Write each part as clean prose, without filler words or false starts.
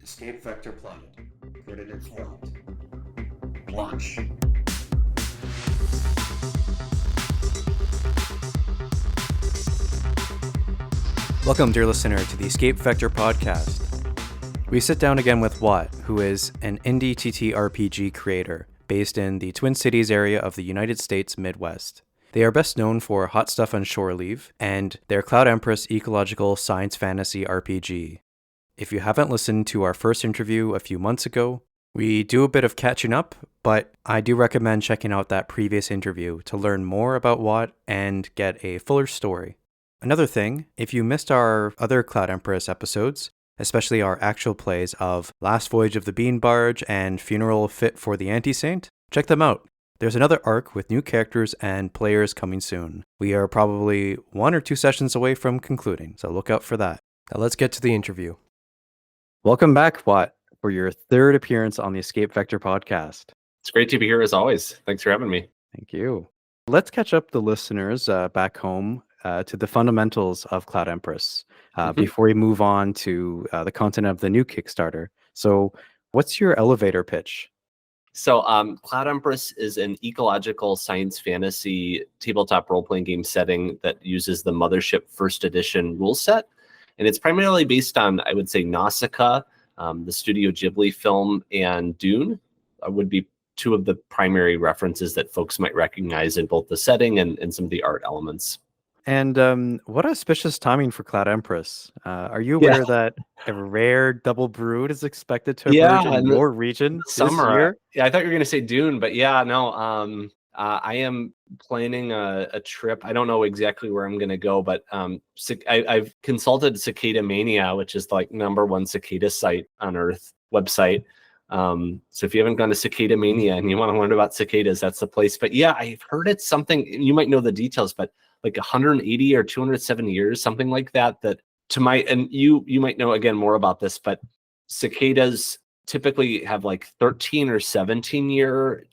Escape Vector plotted. Credited format. Launch. Welcome, dear listener, to the Escape Vector podcast. We sit down again with Watt, who is an indie TTRPG creator based in the Twin Cities area of the United States Midwest. They are best known for Hot Stuff on Shore Leave and their Cloud Empress Ecological Science Fantasy RPG. If you haven't listened to our first interview a few months ago, we do a bit of catching up, but I do recommend checking out that previous interview to learn more about Watt and get a fuller story. Another thing, if you missed our other Cloud Empress episodes, especially our actual plays of Last Voyage of the Bean Barge and Funeral Fit for the Anti-Saint, check them out. There's another arc with new characters and players coming soon. We are probably 1 or 2 sessions away from concluding, so look out for that. Now let's get to the interview. Welcome back, Watt, for your third appearance on the Escape Vector podcast. It's great to be here as always. Thanks for having me. Thank you. Let's catch up the listeners back home to the fundamentals of Cloud Empress before we move on to the content of the new Kickstarter. So what's your elevator pitch? So Cloud Empress is an ecological science fantasy tabletop role-playing game setting that uses the Mothership first edition rule set. And it's primarily based on, I would say, Nausicaa, the Studio Ghibli film, and Dune would be two of the primary references that folks might recognize in both the setting and some of the art elements. And what auspicious timing for Cloud Empress. Are you aware that a rare double brood is expected to emerge in your region this year? Yeah, I thought you were going to say Dune, but yeah, no. I am planning a trip. I don't know exactly where I'm going to go, but I've consulted Cicada Mania, which is like #1 cicada site on Earth website. So if you haven't gone to Cicada Mania and you want to learn about cicadas, that's the place. But yeah, I've heard it's something, you might know the details, but like 180 or 207 years, something like that, and you might know again more about this, but cicadas typically have like 13 or 17 year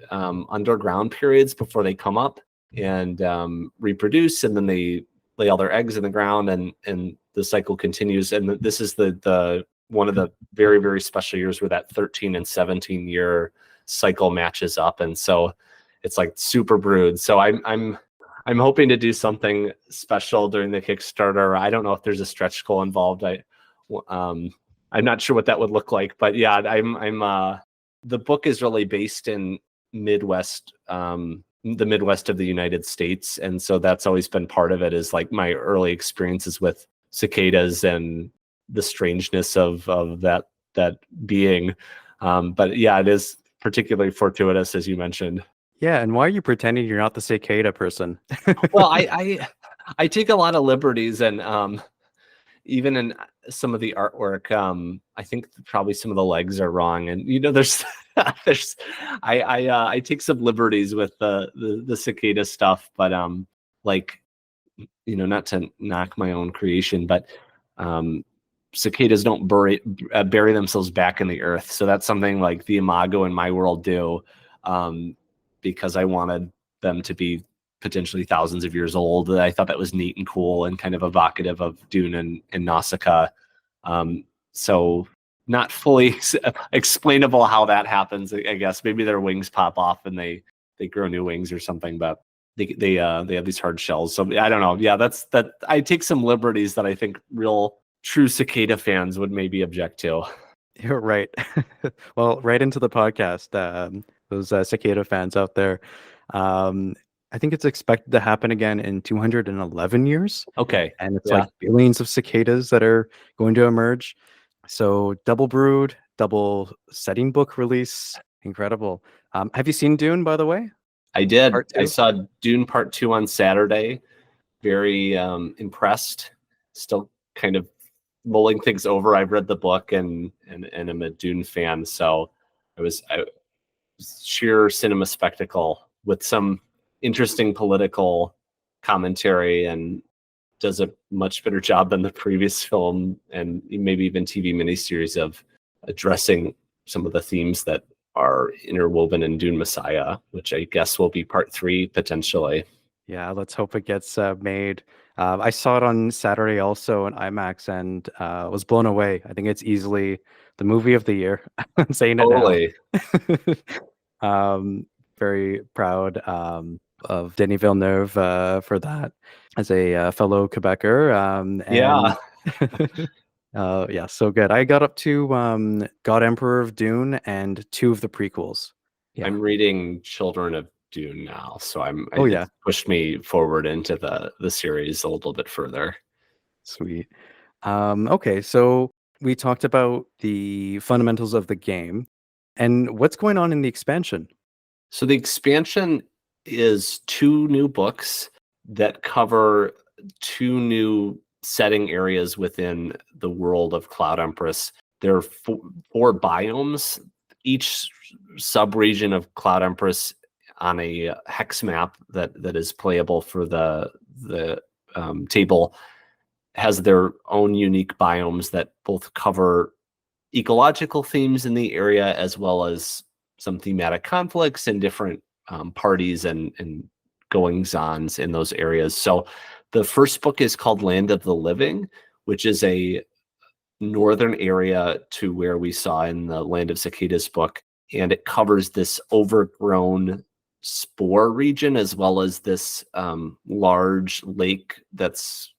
underground periods before they come up and reproduce, and then they lay all their eggs in the ground, and the cycle continues. And this is the one of the very, very special years where that 13 and 17 year cycle matches up, and so it's like super brood. So I'm hoping to do something special during the Kickstarter. I don't know if there's a stretch goal involved. I'm not sure what that would look like, but yeah, the book is really based in Midwest, the Midwest of the United States. And so that's always been part of it, is like my early experiences with cicadas and the strangeness of that being. But yeah, it is particularly fortuitous, as you mentioned. Yeah, and why are you pretending you're not the cicada person? Well, I take a lot of liberties, and even in some of the artwork, I think probably some of the legs are wrong, and there's I take some liberties with the cicada stuff, but not to knock my own creation, but cicadas don't bury themselves back in the earth, so that's something like the Imago in my world do. Because I wanted them to be potentially thousands of years old. I thought that was neat and cool and kind of evocative of Dune and Nausicaa. So not fully explainable how that happens. I guess maybe their wings pop off and they grow new wings or something, but they have these hard shells. So I don't know. Yeah, that's that. I take some liberties that I think real true cicada fans would maybe object to. You're right. Well, right into the podcast. Those cicada fans out there. I think it's expected to happen again in 211 years. Okay. And it's like billions of cicadas that are going to emerge. So double brood, double setting book release. Incredible. Have you seen Dune, by the way? I did. I saw Dune Part 2 on Saturday. Very impressed. Still kind of mulling things over. I've read the book and I'm a Dune fan. So I was sheer cinema spectacle with some interesting political commentary, and does a much better job than the previous film and maybe even TV miniseries of addressing some of the themes that are interwoven in Dune Messiah, which I guess will be part 3 potentially. Yeah, let's hope it gets made. I saw it on Saturday also in IMAX and was blown away. I think it's easily the movie of the year. I'm saying it now. Totally. um, very proud of Denis Villeneuve for that as a fellow Quebecer. Yeah. Yeah, so good. I got up to God Emperor of Dune and 2 of the prequels. Yeah. I'm reading Children of Dune now, so Oh yeah, it's pushed me forward into the series a little bit further. sweet. Okay, so we talked about the fundamentals of the game, and what's going on in the expansion? So the expansion is 2 new books that cover 2 new setting areas within the world of Cloud Empress. There are 4 biomes. Each sub-region of Cloud Empress on a hex map that is playable for the table has their own unique biomes that both cover ecological themes in the area as well as some thematic conflicts and different parties and goings-ons in those areas. So the first book is called Land of the Living, which is a northern area to where we saw in the Land of Cicadas book, and it covers this overgrown spore region as well as this large lake that's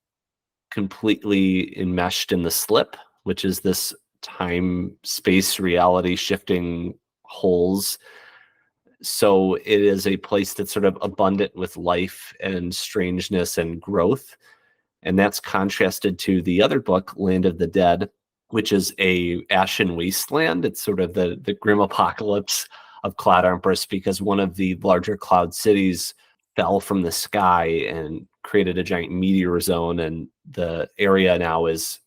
completely enmeshed in the slip, which is this time space reality shifting holes. So it is a place that's sort of abundant with life and strangeness and growth, and that's contrasted to the other book, Land of the Dead, which is a ashen wasteland. It's sort of the grim apocalypse of Cloud Empress because one of the larger cloud cities fell from the sky and created a giant meteor zone, and the area now is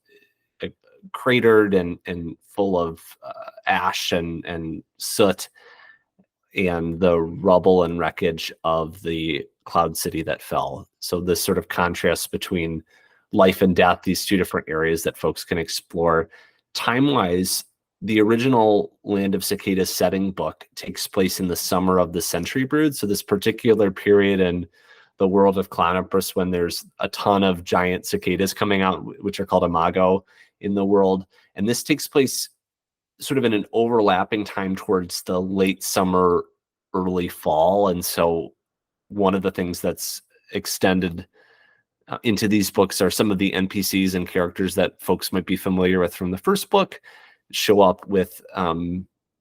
cratered and full of ash and soot and the rubble and wreckage of the cloud city that fell. So this sort of contrast between life and death, these 2 different areas that folks can explore. Time-wise, the original Land of Cicadas setting book takes place in the summer of the Century Brood. So this particular period in the world of Cloud Empress when there's a ton of giant cicadas coming out, which are called imago in the world. And this takes place sort of in an overlapping time towards the late summer, early fall. And so one of the things that's extended into these books are some of the NPCs and characters that folks might be familiar with from the first book show up with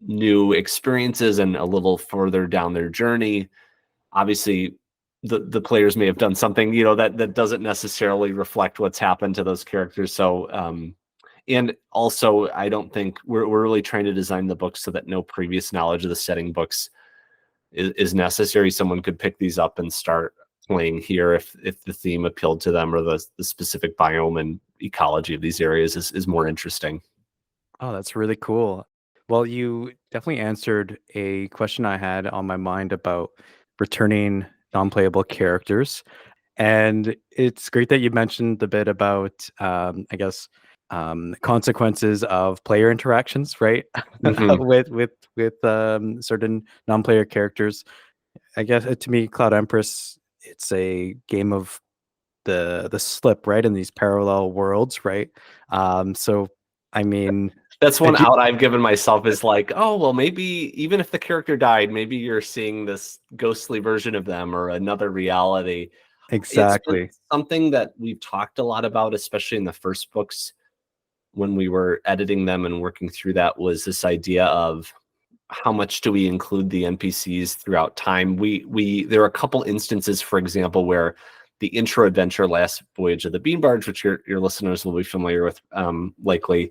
new experiences and a little further down their journey. Obviously, the players may have done something, that doesn't necessarily reflect what's happened to those characters. So, and also, I don't think we're really trying to design the books so that no previous knowledge of the setting books is necessary. Someone could pick these up and start playing here if the theme appealed to them or the specific biome and ecology of these areas is more interesting. Oh, that's really cool. Well, you definitely answered a question I had on my mind about returning non-playable characters. And it's great that you mentioned the bit about, I guess, consequences of player interactions, right? Mhm. with certain non-player characters. I guess to me, Cloud Empress, it's a game of the slip, right, in these parallel worlds, right? So I mean, That's I one do out I've given myself is like, oh, well, maybe even if the character died, maybe you're seeing this ghostly version of them or another reality. It's been exactly. something that we've talked a lot about, especially in the first books when we were editing them and working through that, was this idea of how much do we include the NPCs throughout time. We there are a couple instances, for example, where the intro adventure, Last Voyage of the Bean Barge, which your listeners will be familiar with, likely,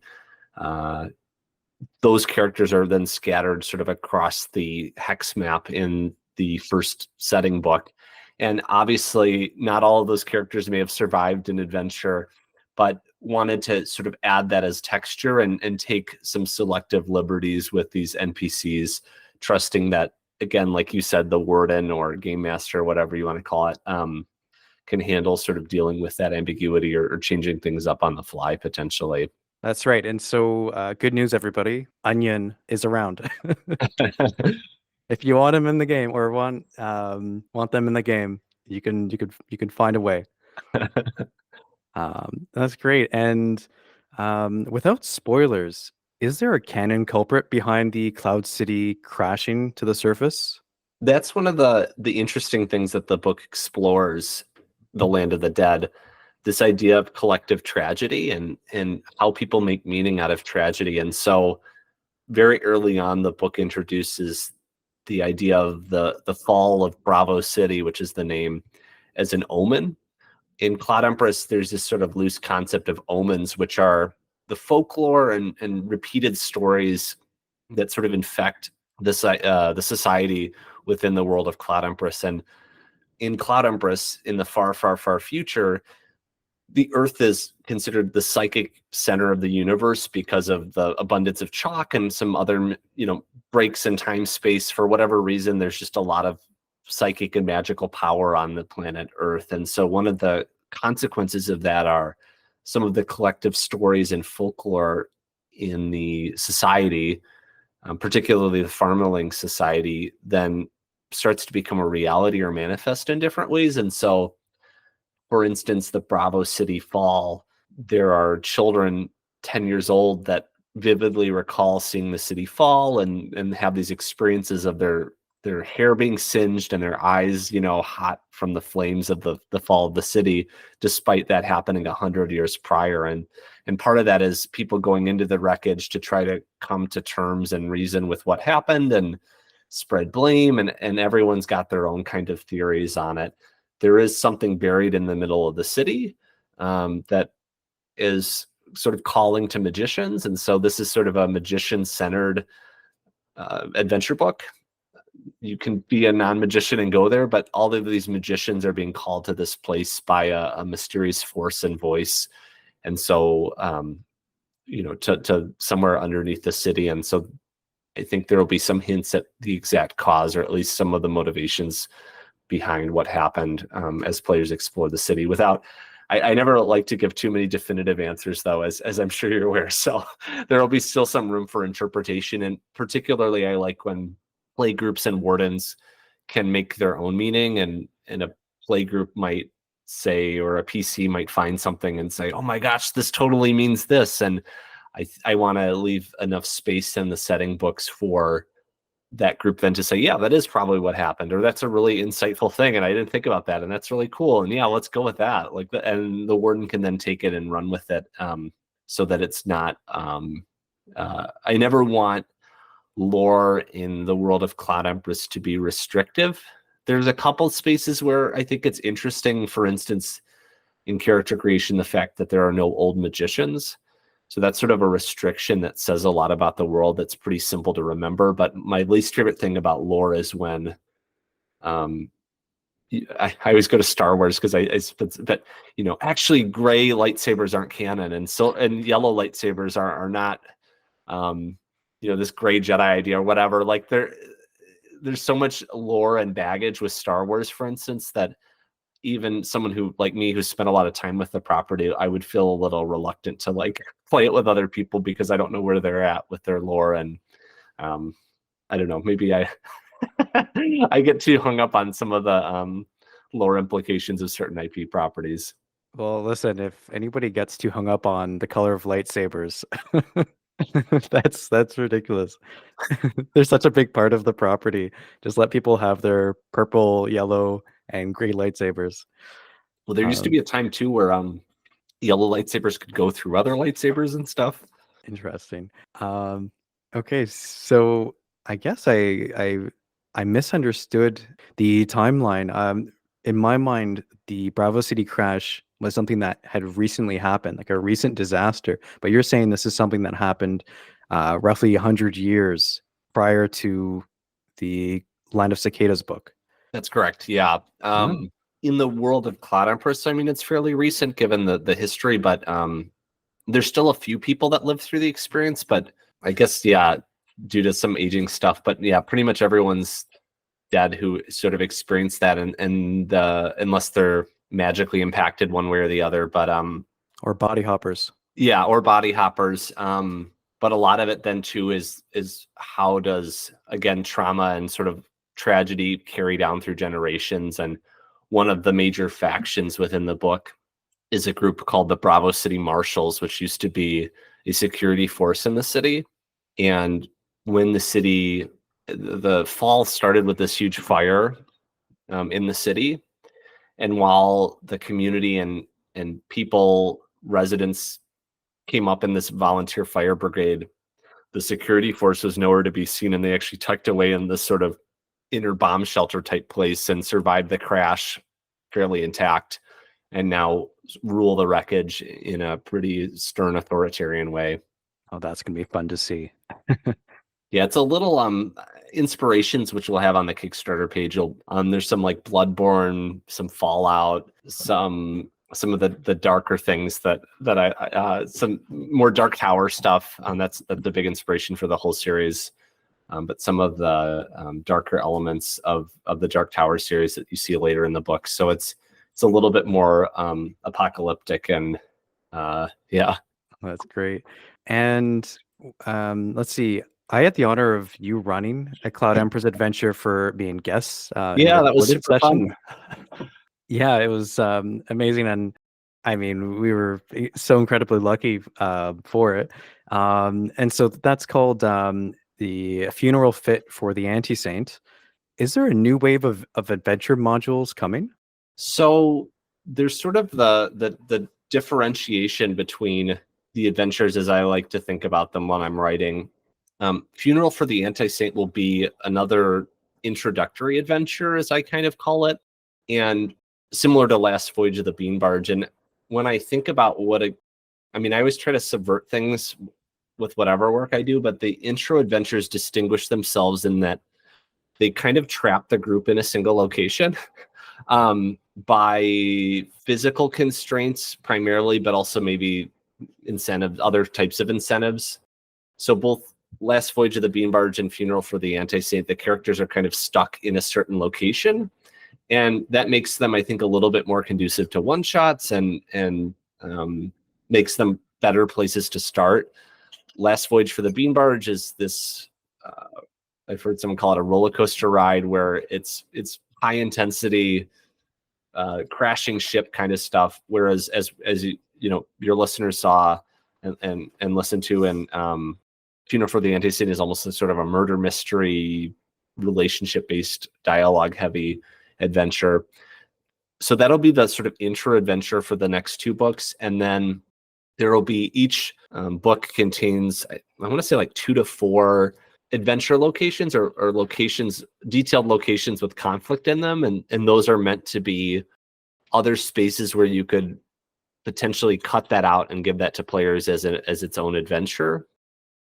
those characters are then scattered sort of across the hex map in the first setting book. And obviously, not all of those characters may have survived an adventure, but wanted to sort of add that as texture and take some selective liberties with these NPCs, trusting that, again, like you said, the warden or game master, whatever you want to call it, can handle sort of dealing with that ambiguity or changing things up on the fly potentially. That's right. And so, good news, everybody. Onion is around. If you want him in the game or want them in the game, you can find a way. That's great. And without spoilers, is there a canon culprit behind the Cloud City crashing to the surface? That's one of the interesting things that the book explores, the land of the dead, this idea of collective tragedy and how people make meaning out of tragedy. And so very early on, the book introduces the idea of the fall of Bravo City, which is the name, as an omen. In Cloud Empress, there's this sort of loose concept of omens, which are the folklore and repeated stories that sort of infect the society within the world of Cloud Empress. And in Cloud Empress, in the far, far, far future, the Earth is considered the psychic center of the universe because of the abundance of chalk and some other, breaks in time space. For whatever reason, there's just a lot of psychic and magical power on the planet Earth. And so one of the consequences of that are some of the collective stories and folklore in the society, particularly the farmling society, then starts to become a reality or manifest in different ways. And so, for instance, the Bravo City fall, there are children 10 years old that vividly recall seeing the city fall and have these experiences of their hair being singed and their eyes, hot from the flames of the fall of the city, despite that happening 100 years prior. And part of that is people going into the wreckage to try to come to terms and reason with what happened and spread blame. And everyone's got their own kind of theories on it. There is something buried in the middle of the city that is sort of calling to magicians. And so this is sort of a magician-centered adventure book. You can be a non-magician and go there, but all of these magicians are being called to this place by a mysterious force and voice. And so, to somewhere underneath the city. And so I think there will be some hints at the exact cause, or at least some of the motivations behind what happened as players explore the city. I never like to give too many definitive answers, though, as I'm sure you're aware. So there will be still some room for interpretation. And particularly, I like when play groups and wardens can make their own meaning, and a play group might say, or a PC might find something and say, oh my gosh, this totally means this. And I want to leave enough space in the setting books for that group then to say, yeah, that is probably what happened, or that's a really insightful thing and I didn't think about that, and that's really cool, and yeah, let's go with that. And the warden can then take it and run with it, so that it's not I never want lore in the world of Cloud Empress to be restrictive. There's a couple spaces where I think it's interesting, for instance, in character creation, the fact that there are no old magicians. So that's sort of a restriction that says a lot about the world that's pretty simple to remember. But my least favorite thing about lore is when I always go to Star Wars because but actually gray lightsabers aren't canon, and yellow lightsabers are not this gray Jedi idea or whatever. Like there's so much lore and baggage with Star Wars, for instance, that even someone who, like me, who spent a lot of time with the property, I would feel a little reluctant to play it with other people because I don't know where they're at with their lore. And I don't know, maybe I I get too hung up on some of the lore implications of certain IP properties. Well, listen, if anybody gets too hung up on the color of lightsabers, that's ridiculous. They're such a big part of the property. Just let people have their purple, yellow, and gray lightsabers. Well, there used to be a time too where yellow lightsabers could go through other lightsabers and stuff. Interesting. Okay, so I guess I misunderstood the timeline. In my mind, the Bravo City crash was something that had recently happened, like a recent disaster. But you're saying this is something that happened roughly 100 years prior to the Land of Cicadas book. That's correct. Yeah. In the world of Cloud Empress, I mean, it's fairly recent given the history, but there's still a few people that lived through the experience. But I guess, yeah, due to some aging stuff. But yeah, pretty much everyone's dead who sort of experienced that, and unless they're magically impacted one way or the other. But or body hoppers. Yeah, or body hoppers. But a lot of it then too is how does, again, trauma and sort of tragedy carry down through generations, and one of the major factions within the book is a group called the Bravo City Marshals, which used to be a security force in the city. And when the fall started with this huge fire in the city, and while the community and people, residents came up in this volunteer fire brigade, the security force was nowhere to be seen, and they actually tucked away in this sort of inner bomb shelter type place and survived the crash fairly intact, and now rule the wreckage in a pretty stern authoritarian way. Oh, that's gonna be fun to see. Yeah, it's a little inspirations which we'll have on the Kickstarter page. There's some like Bloodborne, some Fallout, some of the darker things that I some more Dark Tower stuff. That's the big inspiration for the whole series. But some of the darker elements of the Dark Tower series that you see later in the book. So it's a little bit more apocalyptic and yeah. That's great. And let's see. I had the honor of you running a Cloud Empress adventure for being guests. Yeah, that was super fun. Yeah, it was amazing. And I mean, we were so incredibly lucky for it. And so that's called the Funeral Fit for the Anti-Saint. Is there a new wave of adventure modules coming? So there's sort of the differentiation between the adventures as I like to think about them when I'm writing. Funeral for the Anti-Saint will be another introductory adventure, as I kind of call it, and similar to Last Voyage of the Bean Barge. And when I think about I always try to subvert things with whatever work I do, but the intro adventures distinguish themselves in that they kind of trap the group in a single location by physical constraints primarily, but also maybe other types of incentives. So both Last Voyage of the Bean Barge and Funeral for the Anti-Saint, the characters are kind of stuck in a certain location, and that makes them, I think, a little bit more conducive to one-shots and makes them better places to start. Last Voyage for the Bean Barge is this, I've heard someone call it a roller coaster ride, where it's high intensity, crashing ship kind of stuff. Whereas as your listeners saw and listened to, and Funeral for the Anti-Saint is almost a sort of a murder mystery, relationship-based, dialogue-heavy adventure. So that'll be the sort of intro adventure for the next two books, and then there will be each book contains, I want to say, like 2 to 4 adventure locations or locations, detailed locations with conflict in them, and those are meant to be other spaces where you could potentially cut that out and give that to players as its own adventure.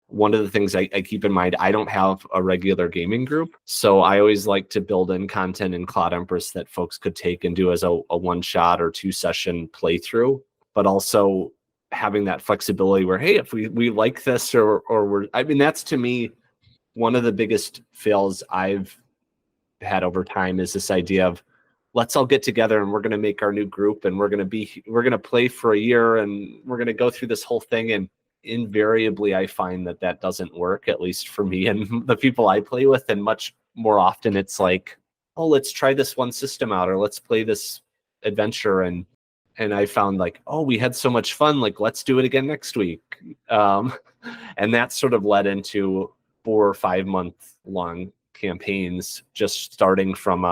One of the things I keep in mind, I don't have a regular gaming group, so I always like to build in content in Cloud Empress that folks could take and do as a one-shot or 2-session playthrough, but also having that flexibility where, hey, if we like this that's to me one of the biggest fails I've had over time, is this idea of let's all get together and we're going to make our new group and we're going to play for a year and we're going to go through this whole thing. And invariably I find that doesn't work, at least for me and the people I play with. And much more often it's like, oh, let's try this one system out, or let's play this adventure. And I found like, oh, we had so much fun, like let's do it again next week. And that sort of led into 4 or 5 month long campaigns, just starting from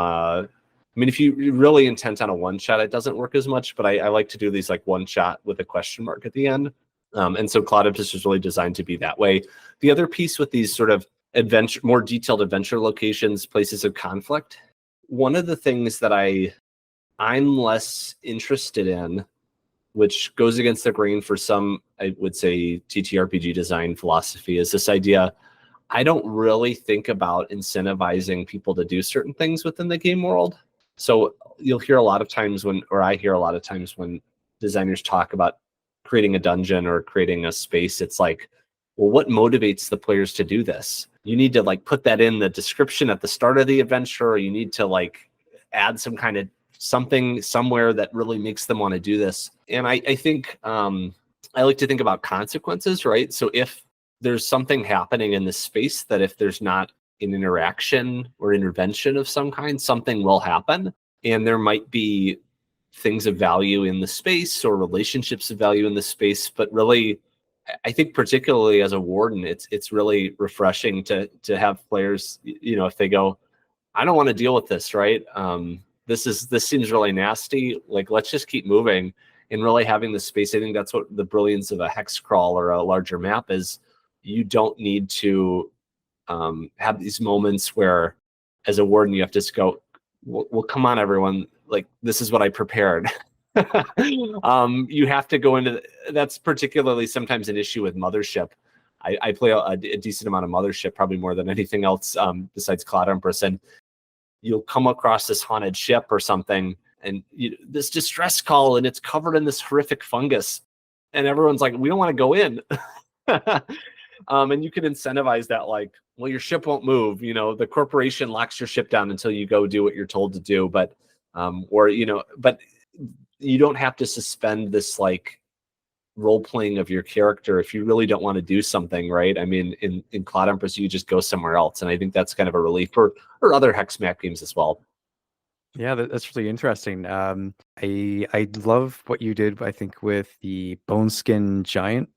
if you're really intent on a one shot, it doesn't work as much, but I like to do these like one shot with a question mark at the end. And so Cloud Empress is really designed to be that way. The other piece with these sort of more detailed adventure locations, places of conflict, one of the things that I'm less interested in, which goes against the grain for some, I would say, TTRPG design philosophy, is this idea. I don't really think about incentivizing people to do certain things within the game world. So you'll hear a lot of times I hear a lot of times when designers talk about creating a dungeon or creating a space, it's like, well, what motivates the players to do this? You need to like put that in the description at the start of the adventure, or you need to like add some kind of something somewhere that really makes them want to do this. And I think I like to think about consequences, right? So if there's something happening in this space that if there's not an interaction or intervention of some kind, something will happen. and there might be things of value in the space or relationships of value in the space, but really, I think particularly as a warden, it's really refreshing to have players, if they go, I don't want to deal with this, right? This seems really nasty. Like, let's just keep moving, and really having the space. I think that's what the brilliance of a hex crawl or a larger map is. You don't need to have these moments where, as a warden, you have to just go, well, come on, everyone. Like, this is what I prepared. You have to go into that's particularly sometimes an issue with Mothership. I play a decent amount of Mothership, probably more than anything else besides Cloud Empress, and you'll come across this haunted ship or something, and this distress call, and it's covered in this horrific fungus, and everyone's like, we don't want to go in. And you can incentivize that, like, well, your ship won't move. The corporation locks your ship down until you go do what you're told to do. But, but you don't have to suspend this like role playing of your character if you really don't want to do something, right? I mean, in Cloud Empress, you just go somewhere else, and I think that's kind of a relief for other hex map games as well. Yeah, that's really interesting. I love what you did, I think, with the Bone Skin Giant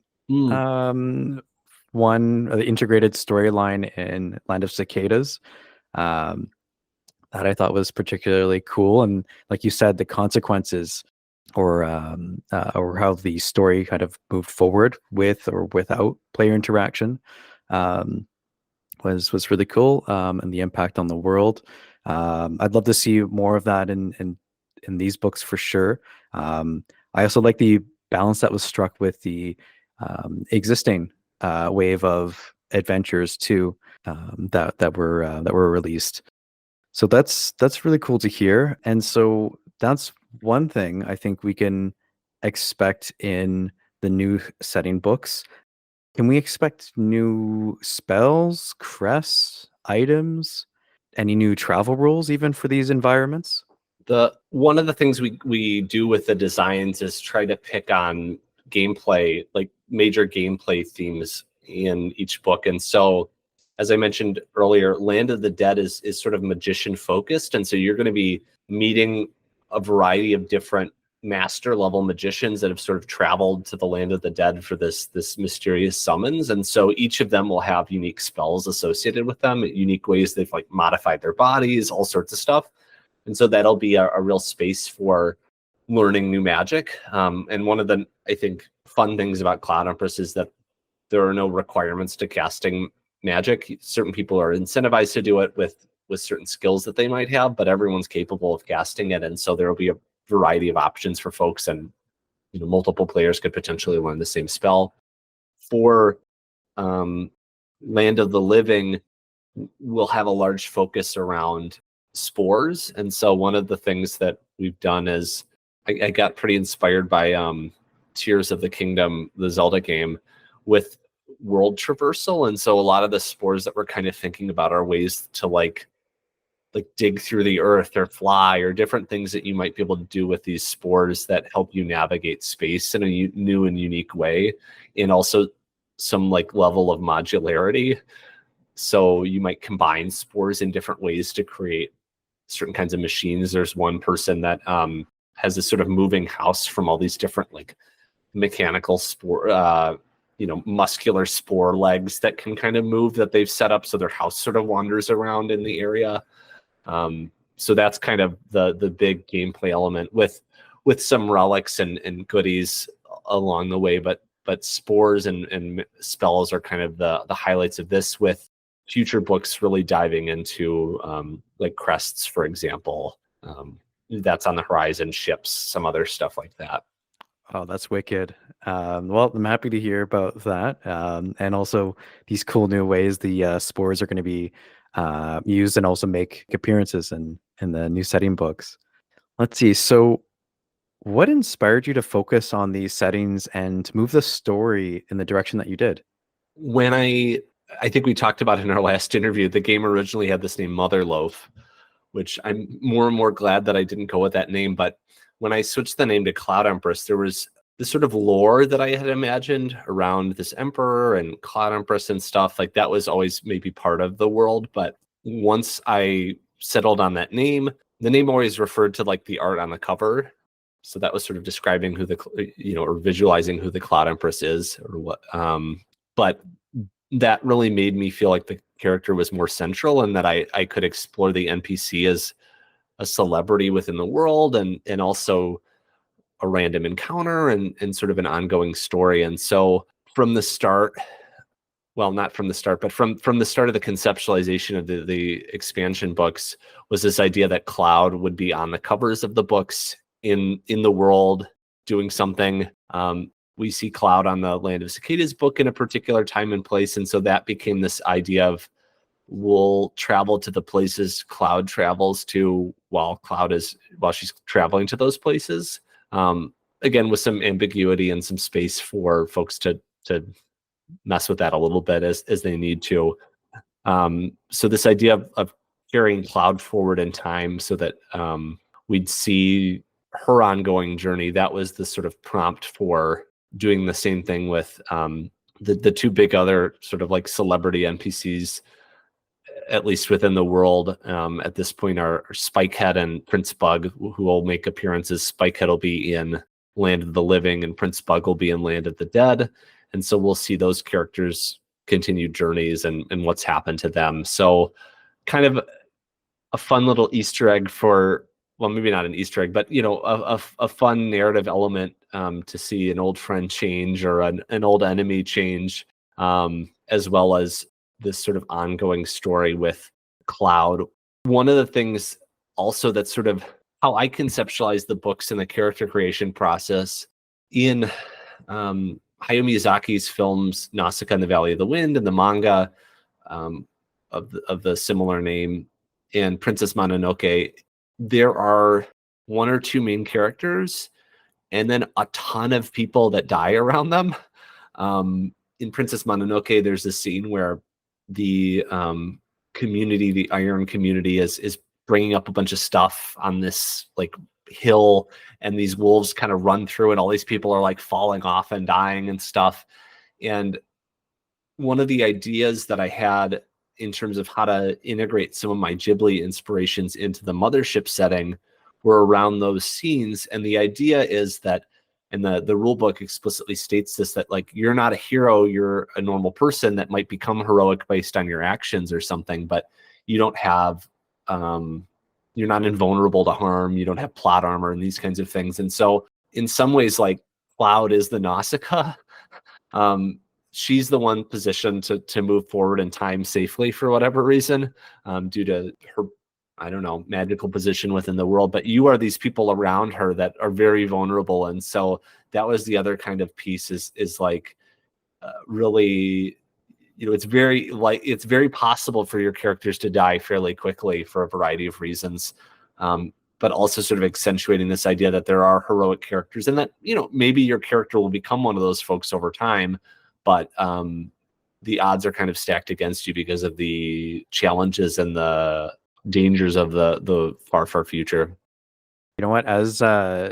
one, the integrated storyline in Land of Cicadas. That I thought was particularly cool, and like you said, the consequences or how the story kind of moved forward with or without player interaction was really cool, and the impact on the world. I'd love to see more of that in these books for sure. I also like the balance that was struck with the existing wave of adventures too, that were released. So that's really cool to hear. And so that's one thing I think we can expect in the new setting books. Can we expect new spells, crests, items, any new travel rules even for these environments? One of the things we do with the designs is try to pick on gameplay, like major gameplay themes in each book. And so, as I mentioned earlier, Land of the Dead is sort of magician focused. And so you're going to be meeting a variety of different master level magicians that have sort of traveled to the Land of the Dead for this mysterious summons. And so each of them will have unique spells associated with them, unique ways they've like modified their bodies, all sorts of stuff. And so that'll be a real space for learning new magic. And one of the, I think, fun things about Cloud Empress is that there are no requirements to casting magic. Certain people are incentivized to do it with certain skills that they might have, but everyone's capable of casting it. And so there will be a variety of options for folks, and multiple players could potentially learn the same spell. For Land of the Living, we'll have a large focus around spores. And so one of the things that we've done is I got pretty inspired by Tears of the Kingdom, the Zelda game, with world traversal. And so a lot of the spores that we're kind of thinking about are ways to like dig through the earth or fly, or different things that you might be able to do with these spores that help you navigate space in a new and unique way, and also some like level of modularity. So you might combine spores in different ways to create certain kinds of machines. There's one person that has this sort of moving house from all these different like mechanical spore, muscular spore legs that can kind of move, that they've set up so their house sort of wanders around in the area. So that's kind of the big gameplay element with some relics and goodies along the way, but spores and spells are kind of the highlights of this, with future books really diving into like crests, for example. That's on the horizon, ships, some other stuff like that. Oh, that's wicked. Well, I'm happy to hear about that. And also these cool new ways the spores are going to be used and also make appearances in the new setting books. Let's see. So what inspired you to focus on these settings and to move the story in the direction that you did? When I think we talked about in our last interview, the game originally had this name Motherloaf, which I'm more and more glad that I didn't go with that name. But when I switched the name to Cloud Empress, there was this sort of lore that I had imagined around this emperor and Cloud Empress and stuff. Like that was always maybe part of the world. But once I settled on that name, the name always referred to like the art on the cover. So that was sort of describing who or visualizing who the Cloud Empress is or what. But that really made me feel like the character was more central and that I could explore the NPC as a celebrity within the world and also a random encounter and sort of an ongoing story. And so from the start, well, not from the start, but from the start of the conceptualization of the expansion books was this idea that Cloud would be on the covers of the books in the world doing something. We see Cloud on the Land of Cicadas book in a particular time and place. And so that became this idea of we'll travel to the places Cloud travels to while she's traveling to those places. Again, with some ambiguity and some space for folks to mess with that a little bit as they need to. So this idea of carrying Cloud forward in time so that we'd see her ongoing journey, that was the sort of prompt for doing the same thing with the two big other sort of like celebrity NPCs, at least within the world at this point, are Spikehead and Prince Bug, who will make appearances. Spikehead will be in Land of the Living and Prince Bug will be in Land of the Dead. And so we'll see those characters' continued journeys and what's happened to them. So kind of a fun little Easter egg for, well, maybe not an Easter egg, but, a fun narrative element to see an old friend change or an old enemy change, as well as this sort of ongoing story with Cloud. One of the things also that's sort of how I conceptualize the books and the character creation process in Hayao Miyazaki's films Nausicaa and the Valley of the Wind and the manga of the similar name and Princess Mononoke, there are one or two main characters and then a ton of people that die around them. In Princess Mononoke, there's a scene where the community, the Iron community, is bringing up a bunch of stuff on this like hill, and these wolves kind of run through, and all these people are like falling off and dying and stuff. And one of the ideas that I had in terms of how to integrate some of my Ghibli inspirations into the Mothership setting were around those scenes. And the idea is that, and the rule book explicitly states this, that like you're not a hero, you're a normal person that might become heroic based on your actions or something, but you don't have you're not invulnerable to harm, you don't have plot armor and these kinds of things. And so in some ways, like Cloud is the Nausicaa. She's the one positioned to move forward in time safely for whatever reason, due to her, I don't know, magical position within the world. But you are these people around her that are very vulnerable. And so that was the other kind of piece is like really, it's very possible for your characters to die fairly quickly for a variety of reasons. But also sort of accentuating this idea that there are heroic characters and that, maybe your character will become one of those folks over time, but the odds are kind of stacked against you because of the challenges and the dangers of the far, far future. You know what? As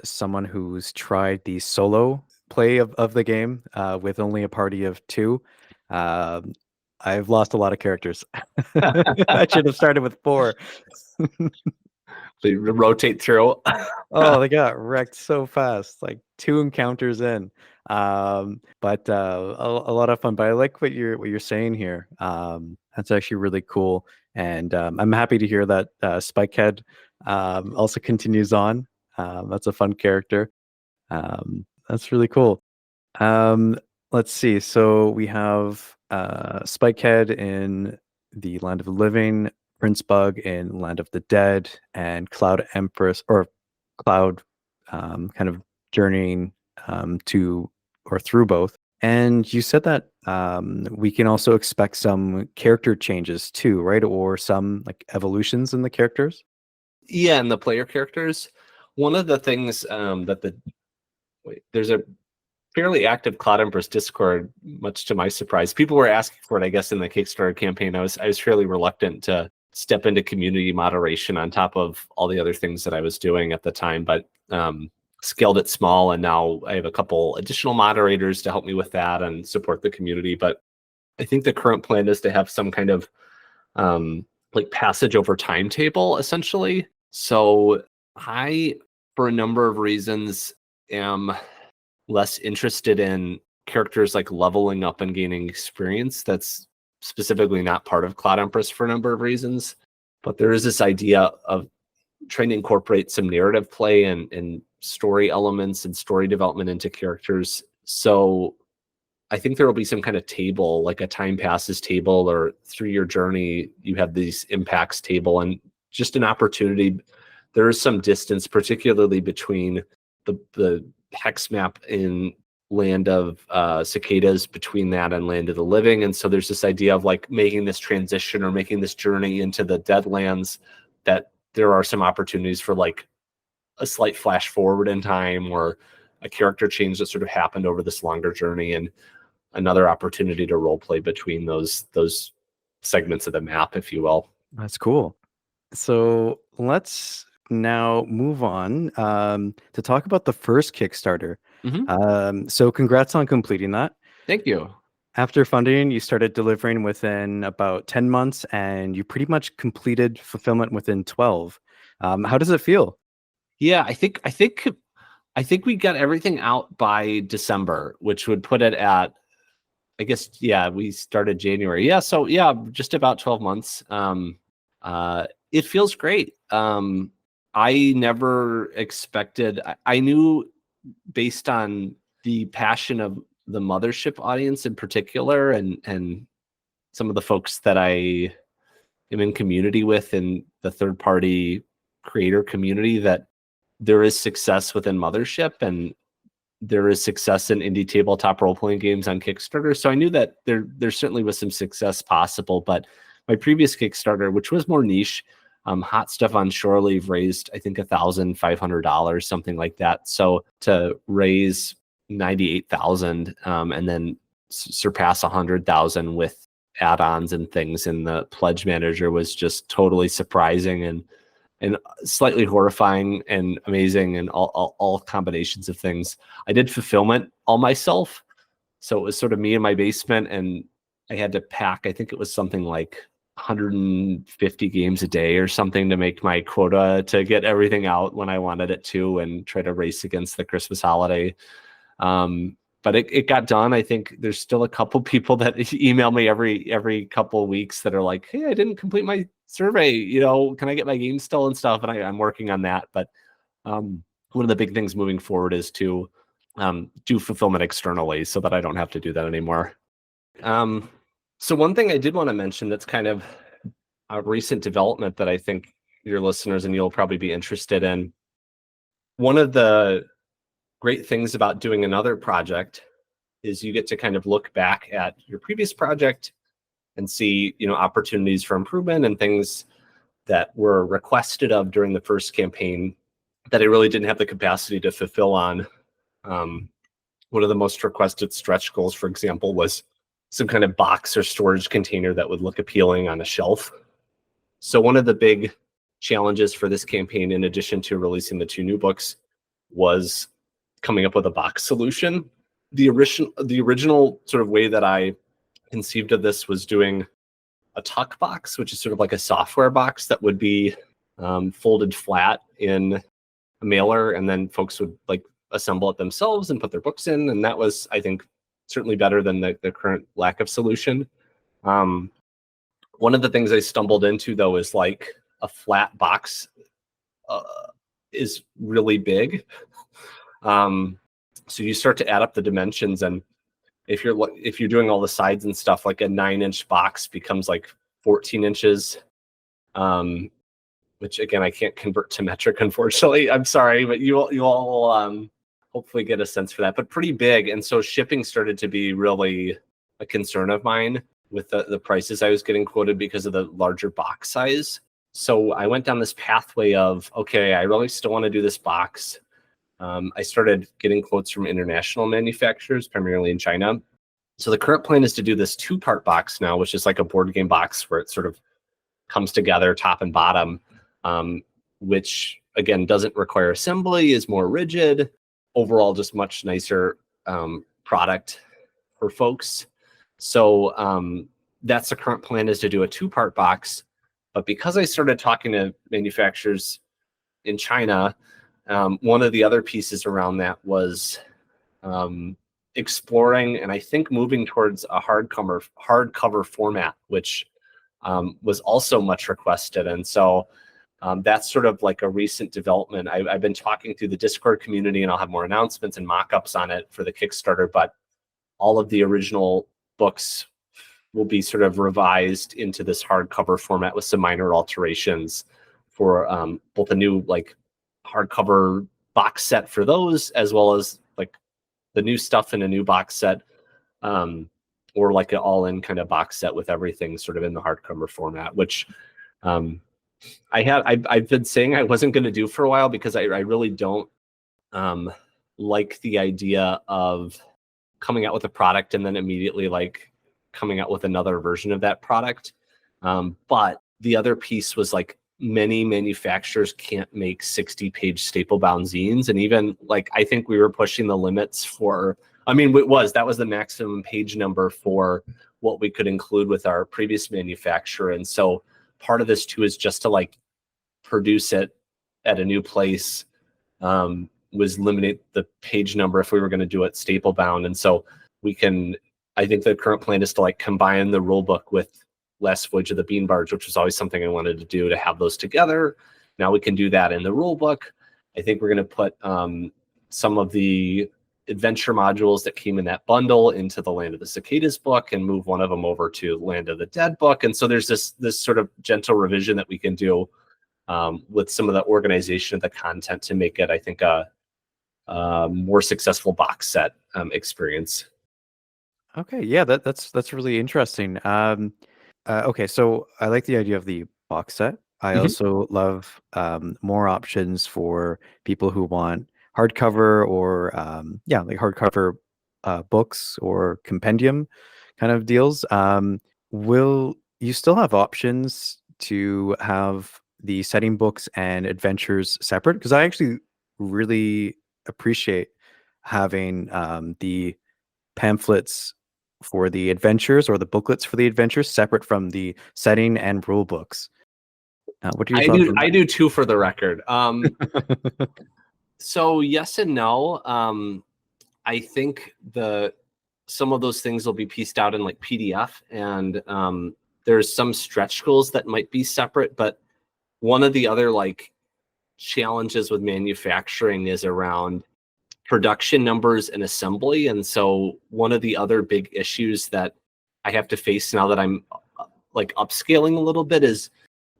someone who's tried the solo play of the game with only a party of 2, I've lost a lot of characters. I should have started with 4. They rotate through. Oh, they got wrecked so fast, like 2 encounters in. But a lot of fun. But I like what you're saying here. That's actually really cool, and I'm happy to hear that Spikehead also continues on. That's a fun character. That's really cool. Let's see. So we have Spikehead in the Land of the Living, Prince Bug in Land of the Dead, and Cloud Empress or Cloud kind of journeying to or through both. And you said that we can also expect some character changes too, right? Or some like evolutions in the characters. Yeah, and the player characters. One of the things there's a fairly active Cloud Empress Discord, much to my surprise. People were asking for it, I guess, in the Kickstarter campaign. I was fairly reluctant to step into community moderation on top of all the other things that I was doing at the time, but scaled it small, and now I have a couple additional moderators to help me with that and support the community. But I think the current plan is to have some kind of like passage over timetable, essentially, So I, for a number of reasons, am less interested in characters like leveling up and gaining experience. That's specifically not part of Cloud Empress for a number of reasons. But there is this idea of trying to incorporate some narrative play and story elements and story development into characters. So I think there will be some kind of table, like a time passes table, or through your journey, you have these impacts table, and just an opportunity. There is some distance, particularly between the hex map in Land of Cicadas, between that and Land of the Living. And so there's this idea of like making this transition or making this journey into the Deadlands, that there are some opportunities for like a slight flash forward in time, or a character change that sort of happened over this longer journey, and another opportunity to role play between those segments of the map, if you will. That's cool. So let's now move on to talk about the first Kickstarter. So congrats on completing that. Thank you. After funding, you started delivering within about 10 months, and you pretty much completed fulfillment within 12. How does it feel? Yeah, I think we got everything out by December, which would put it at, I guess, yeah, we started January. Yeah, so yeah, just about 12 months. It feels great. I never expected, I knew, based on the passion of the Mothership audience in particular, and some of the folks that I am in community with in the third-party creator community, that there is success within Mothership, and there is success in indie tabletop role-playing games on Kickstarter. So I knew that there certainly was some success possible. But my previous Kickstarter, which was more niche, Hot Stuff on Shore Leave, raised, I think, $1,500, something like that. So to raise 98,000 and then surpass 100,000 with add-ons and things in the pledge manager was just totally surprising and slightly horrifying and amazing, and all combinations of things. I did fulfillment all myself. So it was sort of me in my basement, and I had to pack, I think it was something like 150 games a day or something to make my quota to get everything out when I wanted it to, and try to race against the Christmas holiday. But it got done. I think there's still a couple people that email me every couple of weeks that are like, hey, I didn't complete my survey, can I get my game still and stuff? And I'm working on that. But one of the big things moving forward is to do fulfillment externally, so that I don't have to do that anymore. So one thing I did want to mention that's kind of a recent development that I think your listeners and you'll probably be interested in. One of the great things about doing another project is you get to kind of look back at your previous project and see, opportunities for improvement and things that were requested of during the first campaign that I really didn't have the capacity to fulfill on. One of the most requested stretch goals, for example, was some kind of box or storage container that would look appealing on a shelf. So one of the big challenges for this campaign, in addition to releasing the 2 new books, was coming up with a box solution. The original sort of way that I conceived of this was doing a tuck box, which is sort of like a software box that would be folded flat in a mailer, and then folks would like assemble it themselves and put their books in. And that was, I think, certainly better than the current lack of solution. One of the things I stumbled into, though, is like a flat box is really big. So you start to add up the dimensions, and if you're doing all the sides and stuff, like a 9-inch box becomes like 14 inches, which again, I can't convert to metric, unfortunately. I'm sorry, but you all hopefully get a sense for that, but pretty big. And so shipping started to be really a concern of mine with the prices I was getting quoted because of the larger box size. So I went down this pathway of, okay, I really still want to do this box. I started getting quotes from international manufacturers, primarily in China. So the current plan is to do this 2-part box now, which is like a board game box where it sort of comes together top and bottom, which again doesn't require assembly, is more rigid, overall just much nicer product for folks. So that's the current plan, is to do a 2-part box. But because I started talking to manufacturers in China. One of the other pieces around that was exploring and I think moving towards a hardcover format, which was also much requested. And so that's sort of like a recent development. I've been talking through the Discord community, and I'll have more announcements and mock-ups on it for the Kickstarter, but all of the original books will be sort of revised into this hardcover format with some minor alterations for both a new like hardcover box set for those, as well as like the new stuff in a new box set, or like an all-in kind of box set with everything sort of in the hardcover format, which I've been saying I wasn't going to do for a while, because I really don't like the idea of coming out with a product and then immediately like coming out with another version of that product. But the other piece was like many manufacturers can't make 60-page staple-bound zines. And even like, I think we were pushing the limits for, I mean, that was the maximum page number for what we could include with our previous manufacturer. And so part of this too is just to like produce it at a new place, was limiting the page number if we were going to do it staple bound. And so I think the current plan is to like combine the rule book with Last Voyage of the Bean Barge, which was always something I wanted to do, to have those together. Now we can do that in the rule book. I think we're going to put some of the adventure modules that came in that bundle into the Land of the Cicadas book, and move one of them over to Land of the Dead book. And so there's this sort of gentle revision that we can do with some of the organization of the content to make it, I think, a more successful box set experience. Okay, yeah, that's really interesting. Okay, so I like the idea of the box set. I also love more options for people who want hardcover or like hardcover books or compendium kind of deals. Will you still have options to have the setting books and adventures separate? Because I actually really appreciate having the pamphlets for the adventures, or the booklets for the adventures, separate from the setting and rule books. What are your thoughts on that? I do too, for the record. So yes and no. I think some of those things will be pieced out in like PDF, and there's some stretch goals that might be separate. But one of the other like challenges with manufacturing is around production numbers and assembly. And so one of the other big issues that I have to face now that I'm like upscaling a little bit is,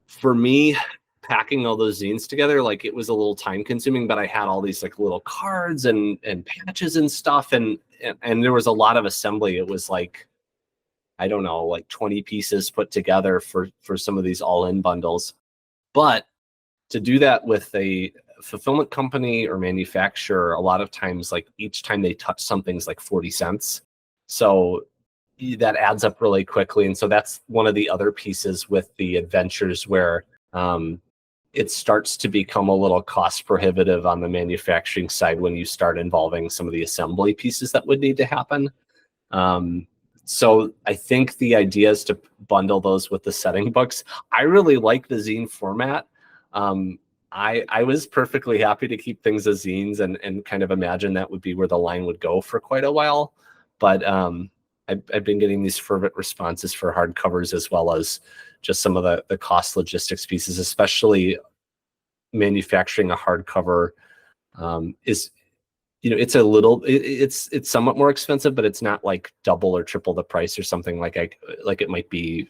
for me, packing all those zines together, like it was a little time consuming, but I had all these like little cards and patches and stuff. And there was a lot of assembly. It was like, I don't know, like 20 pieces put together for some of these all-in bundles. But to do that with a fulfillment company or manufacturer, a lot of times, like each time they touch something's like 40 cents. So that adds up really quickly. And so that's one of the other pieces with the adventures, where it starts to become a little cost prohibitive on the manufacturing side when you start involving some of the assembly pieces that would need to happen. So I think the idea is to bundle those with the setting books. I really like the zine format. I was perfectly happy to keep things as zines and kind of imagine that would be where the line would go for quite a while. But I've been getting these fervent responses for hardcovers, as well as just some of the cost logistics pieces, especially manufacturing a hardcover is, it's it's somewhat more expensive, but it's not like double or triple the price or something like it might be,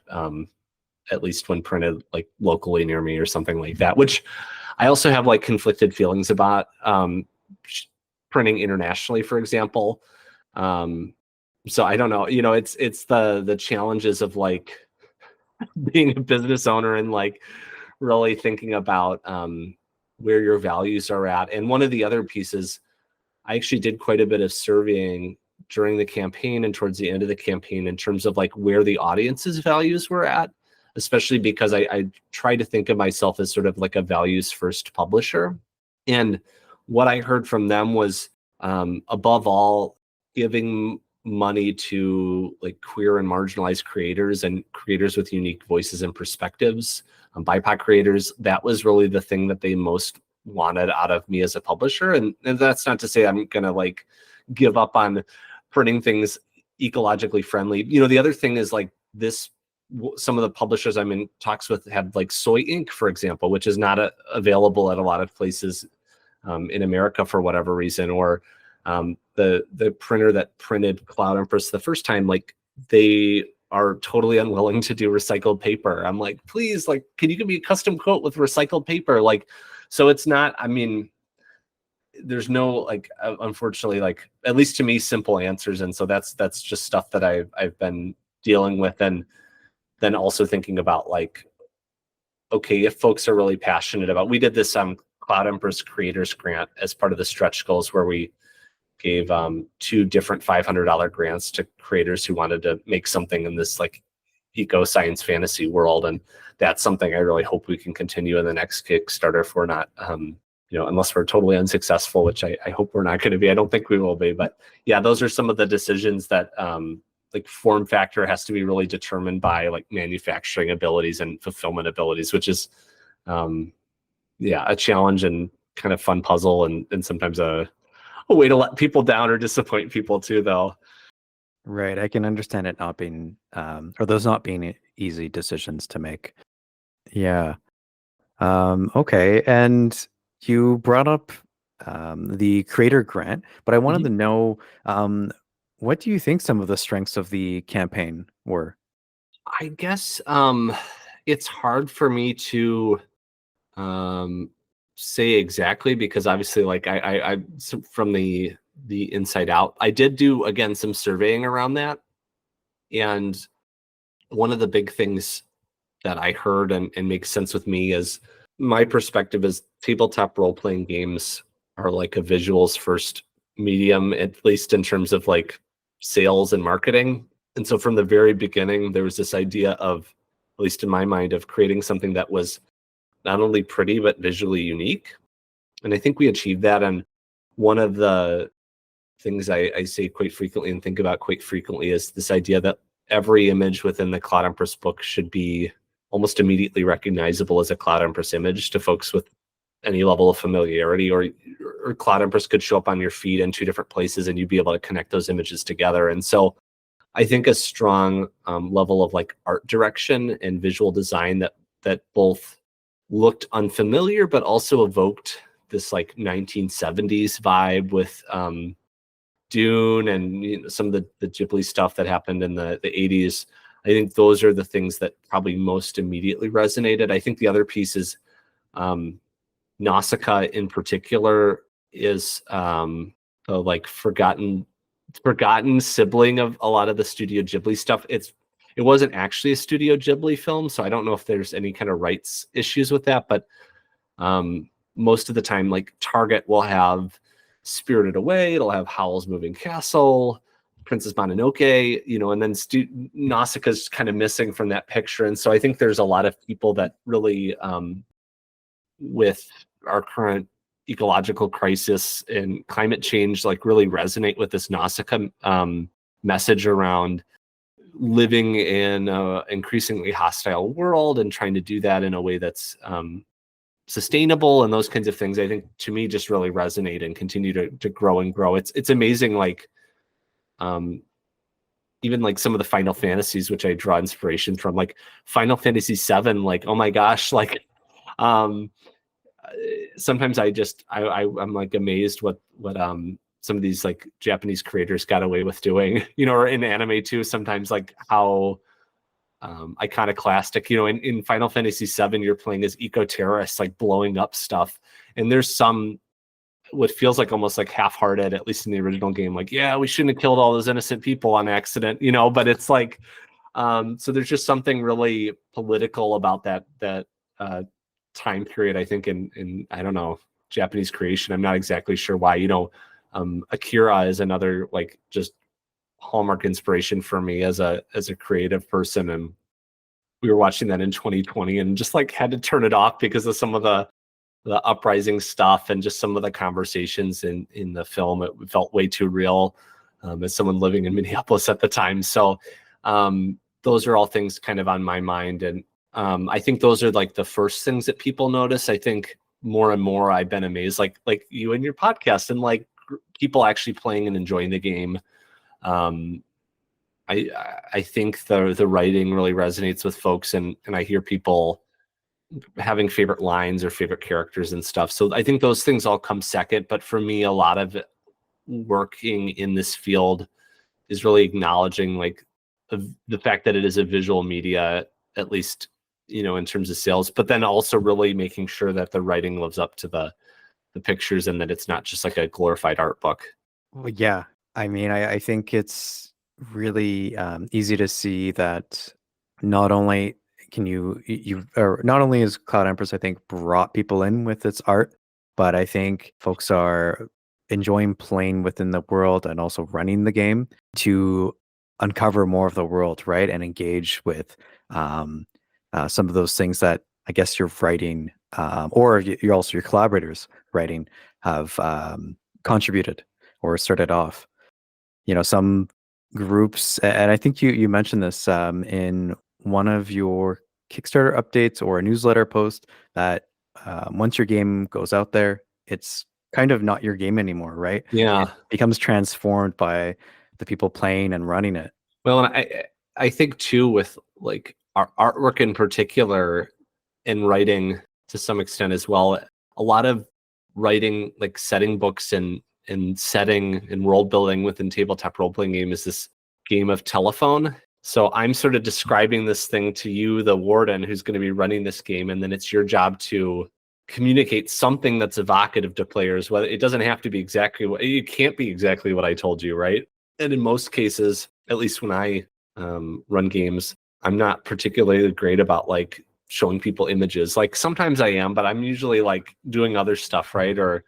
at least when printed like locally near me or something like that, which I also have like conflicted feelings about printing internationally, for example. So I don't know, it's the challenges of like being a business owner and like really thinking about where your values are at. And one of the other pieces, I actually did quite a bit of surveying during the campaign and towards the end of the campaign in terms of like where the audience's values were at, especially because I try to think of myself as sort of like a values first publisher. And what I heard from them was, above all, giving money to like queer and marginalized creators and creators with unique voices and perspectives, BIPOC creators. That was really the thing that they most wanted out of me as a publisher. And that's not to say I'm going to like give up on printing things ecologically friendly. The other thing is like some of the publishers I'm in talks with have like soy ink, for example, which is not available at a lot of places in America for whatever reason, or the printer that printed Cloud Empress the first time, like they are totally unwilling to do recycled paper. I'm like, please, like, can you give me a custom quote with recycled paper? Like, so it's not, I mean, there's no like, unfortunately, like, at least to me, simple answers. And so that's just stuff that I've been dealing with. And then also thinking about like, okay, if folks are really passionate about, we did this Cloud Empress Creators Grant as part of the stretch goals, where we gave 2 different $500 grants to creators who wanted to make something in this like eco science fantasy world. And that's something I really hope we can continue in the next Kickstarter if we're not, unless we're totally unsuccessful, which I hope we're not going to be. I don't think we will be. But yeah, those are some of the decisions that like form factor has to be really determined by like manufacturing abilities and fulfillment abilities, which is a challenge and kind of fun puzzle, and sometimes a way to let people down or disappoint people too, though. Right. I can understand it not being, or those not being easy decisions to make. Yeah. Okay. And you brought up the creator grant, but I wanted to know, what do you think some of the strengths of the campaign were? I guess it's hard for me to say exactly, because obviously like I from the inside out, I did do again some surveying around that, and one of the big things that I heard and makes sense with me is my perspective is tabletop role-playing games are like a visuals first medium, at least in terms of like sales and marketing. And so from the very beginning, there was this idea of, at least in my mind, of creating something that was not only pretty, but visually unique. And I think we achieved that. And one of the things I say quite frequently and think about quite frequently is this idea that every image within the Cloud Empress book should be almost immediately recognizable as a Cloud Empress image to folks with any level of familiarity, or Cloud Empress could show up on your feed in 2 different places and you'd be able to connect those images together. And so I think a strong level of like art direction and visual design that both looked unfamiliar, but also evoked this like 1970s vibe with Dune and some of the Ghibli stuff that happened in the 80s. I think those are the things that probably most immediately resonated. I think the other piece is Nausicaa in particular is the like forgotten sibling of a lot of the Studio Ghibli stuff. It wasn't actually a Studio Ghibli film, so I don't know if there's any kind of rights issues with that, but most of the time, like Target will have Spirited Away, it'll have Howl's Moving Castle, Princess Mononoke, and then Nausicaa's kind of missing from that picture. And so I think there's a lot of people that really, with our current ecological crisis and climate change, like really resonate with this Nausicaa message around living in an increasingly hostile world and trying to do that in a way that's sustainable, and those kinds of things, I think, to me, just really resonate and continue to grow and grow. It's amazing, like even like some of the Final Fantasies, which I draw inspiration from, like Final Fantasy VII, like, oh my gosh, like sometimes I'm like amazed what some of these like Japanese creators got away with doing, or in anime too, sometimes, like how iconoclastic, in Final Fantasy VII, you're playing as eco-terrorists, like blowing up stuff. And there's some, what feels like almost like half-hearted, at least in the original game, like, yeah, we shouldn't have killed all those innocent people on accident, but it's like, so there's just something really political about that time period, I think, in I don't know, Japanese creation. I'm not exactly sure why. Akira is another like just hallmark inspiration for me as a creative person, and we were watching that in 2020 and just like had to turn it off because of some of the uprising stuff and just some of the conversations in the film. It felt way too real as someone living in Minneapolis at the time. So those are all things kind of on my mind, and I think those are like the first things that people notice. I think more and more I've been amazed, like you and your podcast, and like people actually playing and enjoying the game. I think the writing really resonates with folks, and I hear people having favorite lines or favorite characters and stuff. So I think those things all come second. But for me, a lot of working in this field is really acknowledging like the fact that it is a visual media, at least, you know, in terms of sales, but then also really making sure that the writing lives up to the pictures and that it's not just like a glorified art book. Well, yeah. I mean, I think it's really easy to see that not only can or not only is Cloud Empress, I think, brought people in with its art, but I think folks are enjoying playing within the world and also running the game to uncover more of the world, right? And engage with some of those things that I guess you're writing, or you're also your collaborators writing, have contributed or started off. You know, some groups, and I think you mentioned this in one of your Kickstarter updates or a newsletter post, that once your game goes out there, it's kind of not your game anymore, right? Yeah. It becomes transformed by the people playing and running it. Well, and I think too, with like our artwork in particular and writing to some extent as well, a lot of writing like setting books and setting and world building within tabletop role playing game is this game of telephone. So I'm sort of describing this thing to you, the warden, who's going to be running this game, and then it's your job to communicate something that's evocative to players. Whether it doesn't have to be exactly what, it can't be exactly what I told you, right? And in most cases, at least when I run games, I'm not particularly great about like showing people images. Like sometimes I am, but I'm usually like doing other stuff, right? Or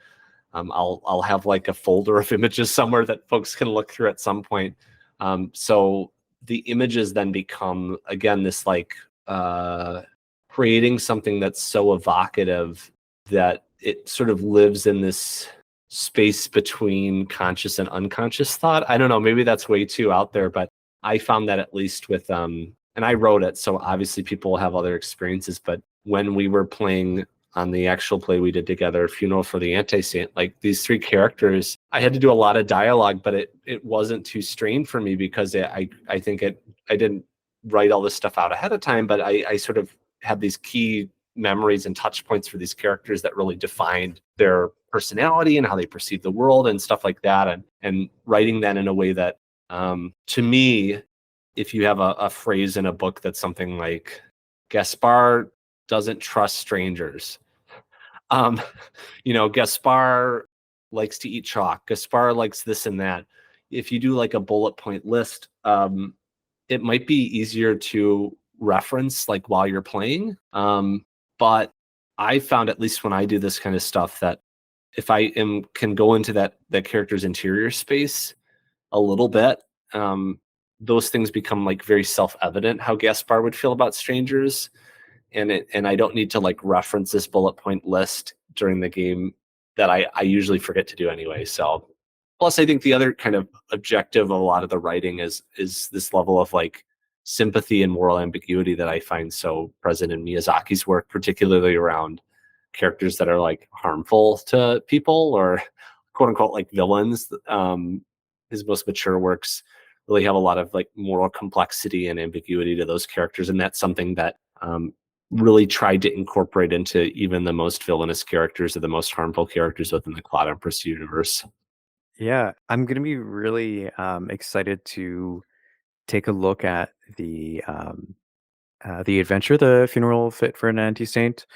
I'll have like a folder of images somewhere that folks can look through at some point. So the images then become, again, this like creating something that's so evocative that it sort of lives in this space between conscious and unconscious thought. I don't know, maybe that's way too out there, but I found that at least with, and I wrote it, so obviously people have other experiences, but when we were playing on the actual play we did together, Funeral for the Anti-Saint, like these three characters, I had to do a lot of dialogue, but it wasn't too strained for me because I think I didn't write all this stuff out ahead of time, but I sort of had these key memories and touch points for these characters that really defined their personality and how they perceive the world and stuff like that. And writing that in a way that, to me, if you have a phrase in a book that's something like, Gaspar doesn't trust strangers. You know, Gaspar likes to eat chalk. Gaspar likes this and that. If you do like a bullet point list, it might be easier to reference like while you're playing. But I found, at least when I do this kind of stuff, that if I can go into that character's interior space a little bit, those things become like very self-evident how Gaspar would feel about strangers. And I don't need to like reference this bullet point list during the game that I usually forget to do anyway. So plus I think the other kind of objective of a lot of the writing is this level of like sympathy and moral ambiguity that I find so present in Miyazaki's work, particularly around characters that are like harmful to people or quote unquote like villains. His most mature works really have a lot of like moral complexity and ambiguity to those characters, and that's something that really tried to incorporate into even the most villainous characters or the most harmful characters within the Cloud Empress universe. Yeah, I'm gonna be really excited to take a look at the adventure, the funeral fit for an anti-saint,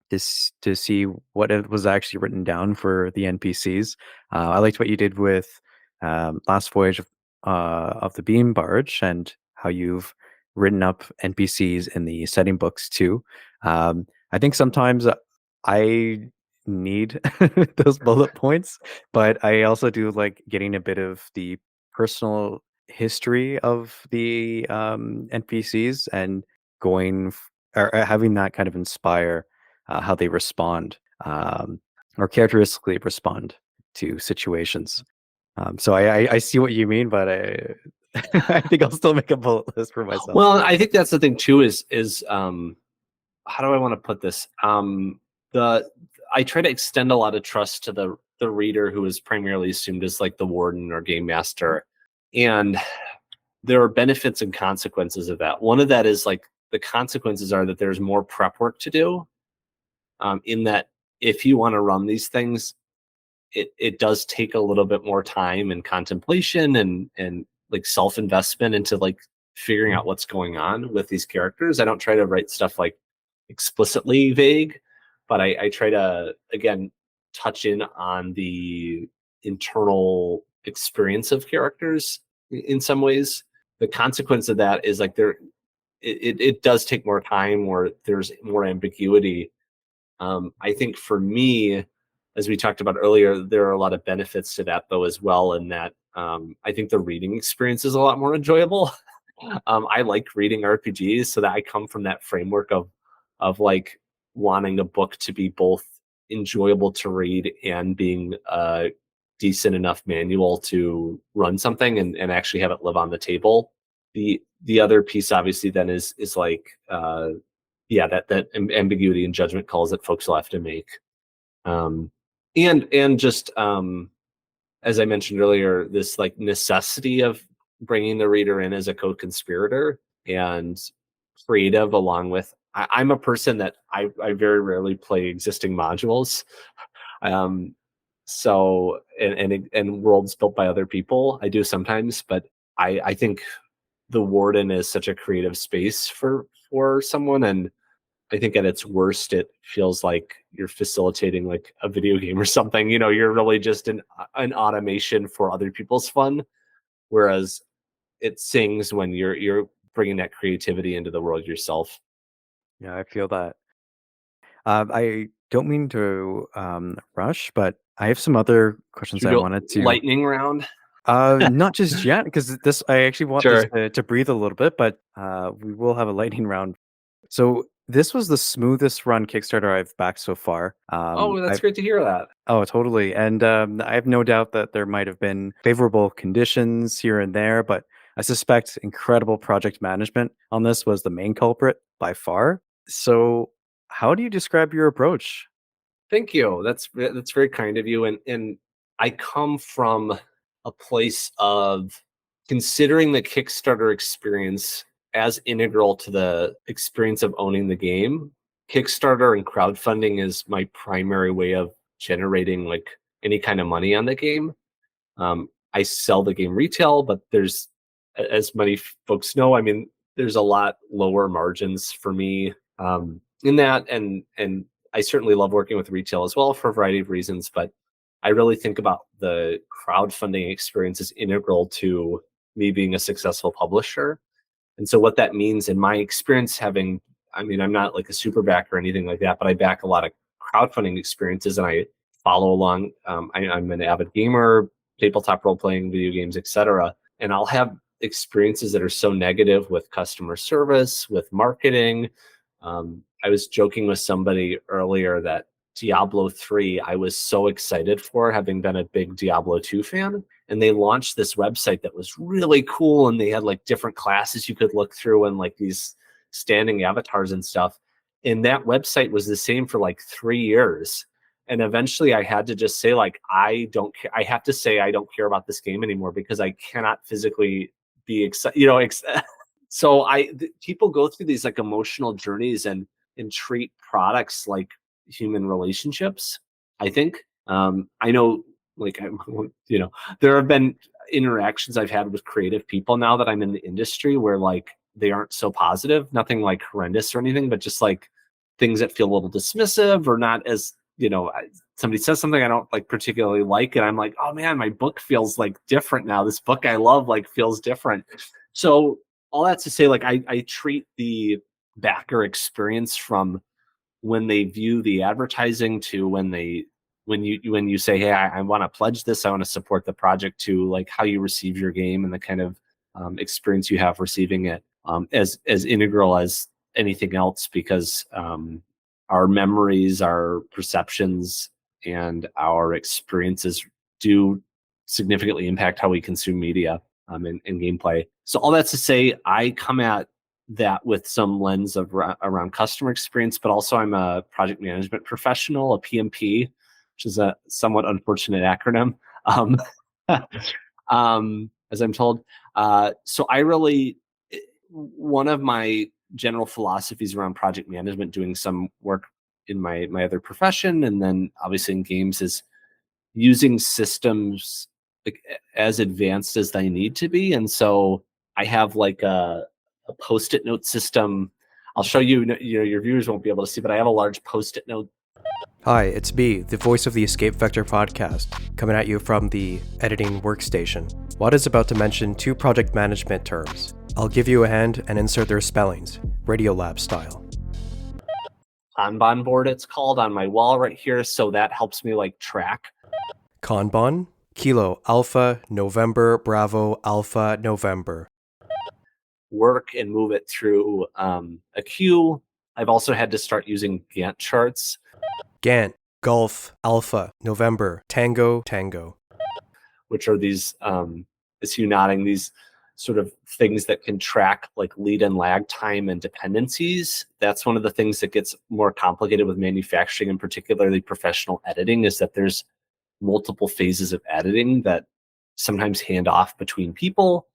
to see what it was actually written down for the NPCs. I liked what you did with Last Voyage of the Beam Barge, and how you've written up NPCs in the setting books too. I think sometimes I need those bullet points, but I also do like getting a bit of the personal history of the NPCs and or having that kind of inspire how they respond, or characteristically respond to situations. So I see what you mean, but I think I'll still make a bullet list for myself. Well, I think that's the thing too, is how do I want to put this? The I try to extend a lot of trust to the reader, who is primarily assumed as like the warden or game master. And there are benefits and consequences of that. One of that is like the consequences are that there's more prep work to do. In that, if you want to run these things, it does take a little bit more time and contemplation and like self-investment into like figuring out what's going on with these characters. I don't try to write stuff like explicitly vague, but I try to, again, touch in on the internal experience of characters in some ways. The consequence of that is like it does take more time, or there's more ambiguity. I think for me, as we talked about earlier, there are a lot of benefits to that though as well, in that I think the reading experience is a lot more enjoyable. I like reading RPGs, so that I come from that framework of like wanting a book to be both enjoyable to read and being a decent enough manual to run something and actually have it live on the table. The other piece obviously then is like yeah, that ambiguity and judgment calls that folks will have to make. And just as I mentioned earlier, this like necessity of bringing the reader in as a co-conspirator and creative, along with I'm a person that I very rarely play existing modules. So and worlds built by other people. I do sometimes, but I think the warden is such a creative space for someone, and I think at its worst, it feels like you're facilitating like a video game or something. You know, you're really just an automation for other people's fun, whereas it sings when you're bringing that creativity into the world yourself. Yeah, I feel that. I don't mean to rush, but I have some other questions Should I we go wanted to. lightning round? Not just yet, because this I actually want this Sure. to breathe a little bit, but we will have a lightning round. So this was the smoothest run Kickstarter I've backed so far. Oh, that's I've great to hear that. Oh, totally. And I have no doubt that there might have been favorable conditions here and there, but I suspect incredible project management on this was the main culprit by far. So, how do you describe your approach? Thank you. That's very kind of you. And I come from a place of considering the Kickstarter experience as integral to the experience of owning the game. Kickstarter and crowdfunding is my primary way of generating like any kind of money on the game. I sell the game retail, but there's, as many folks know, I mean, there's a lot lower margins for me in that, and I certainly love working with retail as well for a variety of reasons. But I really think about the crowdfunding experience as integral to me being a successful publisher. And so what that means in my experience, I mean, I'm not like a super backer or anything like that, but I back a lot of crowdfunding experiences and I follow along. I'm an avid gamer, tabletop role playing, video games, etc. And I'll have experiences that are so negative with customer service, with marketing. I was joking with somebody earlier that Diablo 3, I was so excited for, having been a big Diablo 2 fan. And they launched this website that was really cool. And they had like different classes you could look through and like these standing avatars and stuff. And that website was the same for like 3 years. And eventually I had to just say, like, I don't care. I have to say I don't care about this game anymore because I cannot physically be excited, you know. So people go through these like emotional journeys and treat products like human relationships. I think I know, like, you know, there have been interactions I've had with creative people now that I'm in the industry where like they aren't so positive, nothing like horrendous or anything, but just like things that feel a little dismissive or not as, you know, somebody says something I don't like particularly like, and I'm like, oh man, my book feels like different now. This book I love like feels different. So all that's to say, like, I treat the backer experience from when they view the advertising to when you say, hey, I want to pledge this, I want to support the project, to like how you receive your game and the kind of experience you have receiving it, as integral as anything else, because our memories, our perceptions, and our experiences do significantly impact how we consume media and gameplay. So all that's to say, I come at that with some lens of around customer experience, but also I'm a project management professional, a PMP, which is a somewhat unfortunate acronym, um, as I'm told. So I really, one of my general philosophies around project management, doing some work in my other profession, and then obviously in games, is using systems like as advanced as they need to be. And so I have like a post-it note system. I'll show you, your viewers won't be able to see, but I have a large post-it note. Hi, it's B, the voice of the Escape Vector podcast, coming at you from the editing workstation. Watt is about to mention 2 project management terms. I'll give you a hand and insert their spellings, Radiolab style. Kanban board, it's called, on my wall right here, so that helps me like track. Kanban, Kilo, Alpha, November, Bravo, Alpha, November. Work and move it through a queue. I've also had to start using Gantt charts. Gantt, Golf, Alpha, November, Tango, Tango. Which are these, as you nodding, these sort of things that can track like lead and lag time and dependencies. That's one of the things that gets more complicated with manufacturing, and particularly professional editing, is that there's multiple phases of editing that sometimes hand off between people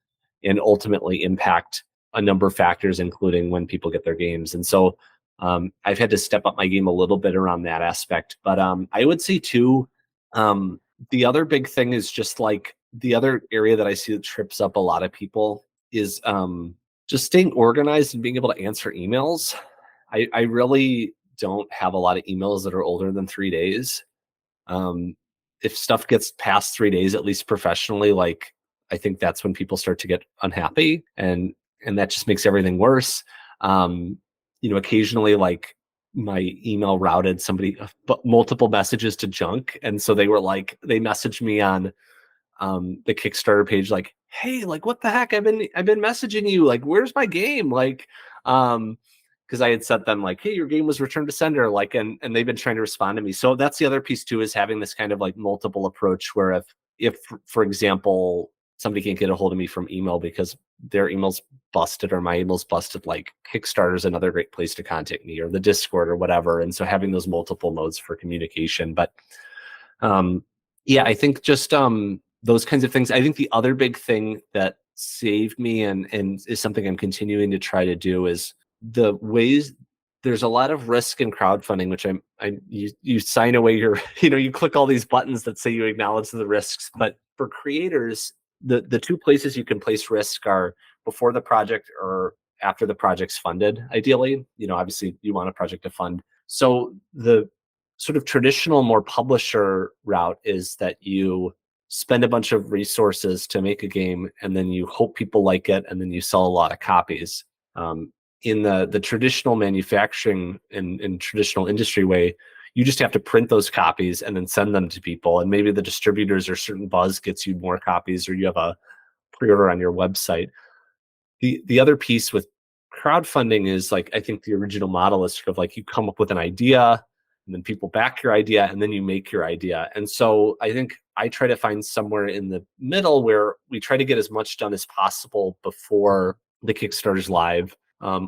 and ultimately impact a number of factors, including when people get their games. And so I've had to step up my game a little bit around that aspect. But I would say too, the other big thing is just like the other area that I see that trips up a lot of people is just staying organized and being able to answer emails. I really don't have a lot of emails that are older than 3 days. If stuff gets past 3 days, at least professionally, like I think that's when people start to get unhappy, and that just makes everything worse. Occasionally, like my email routed somebody multiple messages to junk, and so they messaged me on the Kickstarter page, like, hey, like, what the heck? I've been messaging you, like, where's my game? Like, because I had sent them like, hey, your game was returned to sender, like, and they've been trying to respond to me. So that's the other piece too, is having this kind of like multiple approach, where if for example, somebody can't get a hold of me from email because their email's busted or my email's busted, like Kickstarter's another great place to contact me, or the Discord or whatever. And so having those multiple modes for communication. But yeah, I think just those kinds of things. I think the other big thing that saved me and is something I'm continuing to try to do is the ways. There's a lot of risk in crowdfunding, which you sign away your, you click all these buttons that say you acknowledge the risks. But for creators, the 2 places you can place risk are before the project or after the project's funded. Ideally, obviously you want a project to fund. So the sort of traditional, more publisher route is that you spend a bunch of resources to make a game, and then you hope people like it, and then you sell a lot of copies. In the traditional manufacturing and traditional industry way, you just have to print those copies and then send them to people, and maybe the distributors or certain buzz gets you more copies, or you have a pre-order on your website. The other piece with crowdfunding is, like, I think the original model is sort of like you come up with an idea, and then people back your idea, and then you make your idea. And so I think I try to find somewhere in the middle where we try to get as much done as possible before the Kickstarter's live.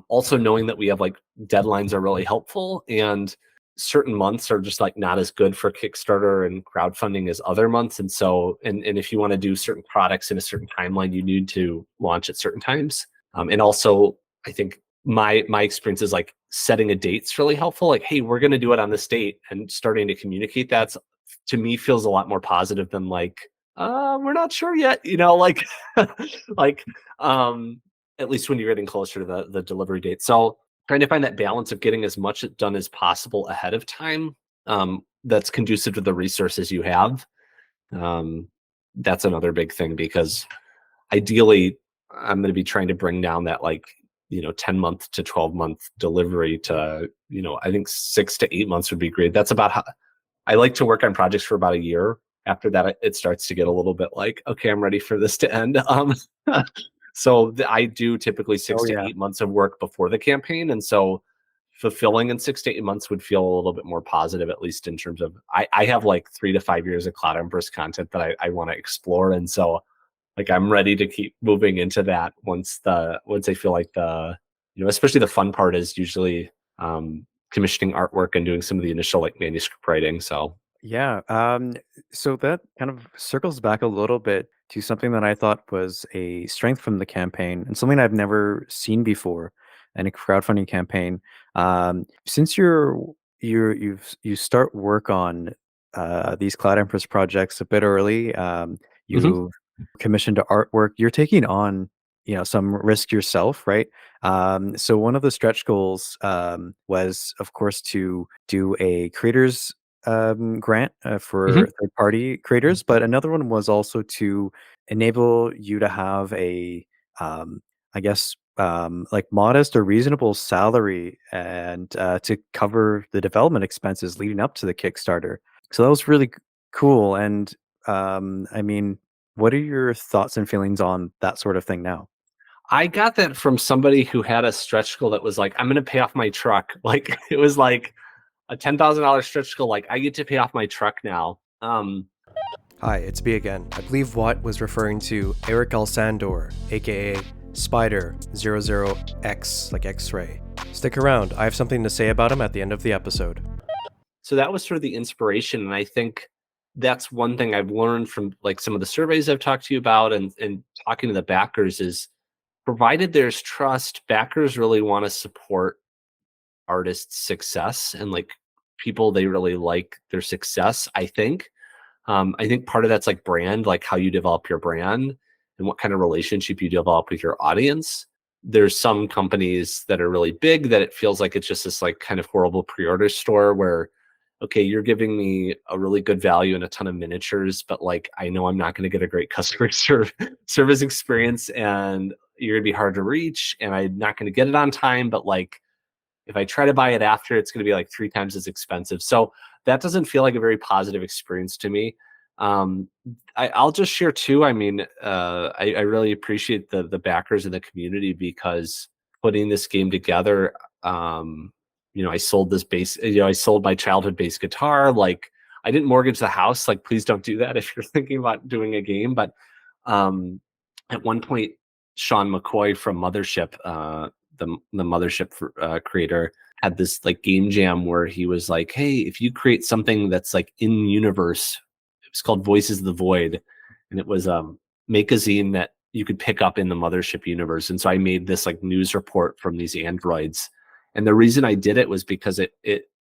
Also knowing that we have like deadlines are really helpful, and certain months are just like not as good for Kickstarter and crowdfunding as other months. And so, and if you want to do certain products in a certain timeline, you need to launch at certain times. And also, I think my experience is like setting a date's really helpful. Like, hey, we're going to do it on this date, and starting to communicate that, to me, feels a lot more positive than like, we're not sure yet, like, like, at least when you're getting closer to the delivery date. So trying to find that balance of getting as much done as possible ahead of time, that's conducive to the resources you have. That's another big thing, because ideally I'm going to be trying to bring down that 10-month to 12-month delivery to, I think 6 to 8 months would be great. That's about how I like to work on projects, for about a year. After that, it starts to get a little bit like, okay, I'm ready for this to end. So I do typically 6 to 8 months of work before the campaign. And so fulfilling in 6 to 8 months would feel a little bit more positive, at least in terms of, I have like 3 to 5 years of Cloud Empress content that I want to explore. And so like, I'm ready to keep moving into that once I feel like the especially the fun part is usually commissioning artwork and doing some of the initial like manuscript writing. So Yeah. So that kind of circles back a little bit to something that I thought was a strength from the campaign and something I've never seen before in a crowdfunding campaign. Since you start work on these Cloud Empress projects a bit early, Mhm. you commissioned artwork. You're taking on some risk yourself, right? So one of the stretch goals was, of course, to do a creators grant for Mhm. third party creators, but another one was also to enable you to have a, I guess, like modest or reasonable salary and to cover the development expenses leading up to the Kickstarter. So that was really cool. And I mean, what are your thoughts and feelings on that sort of thing now? I got that from somebody who had a stretch goal that was like, I'm going to pay off my truck. Like it was like a $10,000 stretch goal. Like I get to pay off my truck now. Hi, it's B again. I believe Watt was referring to Eric Alsandor, aka Spider 00X, like X-ray. Stick around, I have something to say about him at the end of the episode. So that was sort of the inspiration. And I think that's one thing I've learned from like some of the surveys I've talked to you about and talking to the backers is provided there's trust, backers really want to support artists' success and like people they really like their success, I think. I think part of that's like brand, like how you develop your brand and what kind of relationship you develop with your audience. There's some companies that are really big that it feels like it's just this like kind of horrible pre-order store where, okay, you're giving me a really good value and a ton of miniatures, but like I know I'm not going to get a great customer service experience and you're going to be hard to reach and I'm not going to get it on time, but like if I try to buy it after, it's going to be like 3 times as expensive. So that doesn't feel like a very positive experience to me. Um, I'll just share too. I mean, I really appreciate the backers in the community because putting this game together, I sold this bass, I sold my childhood bass guitar. Like I didn't mortgage the house. Like, please don't do that if you're thinking about doing a game. But um, at one point, Sean McCoy from Mothership, the Mothership creator, had this like game jam where he was like, "Hey, if you create something that's like in universe, it was called Voices of the Void, and it was make a zine that you could pick up in the Mothership universe." And so I made this like news report from these androids, and the reason I did it was because it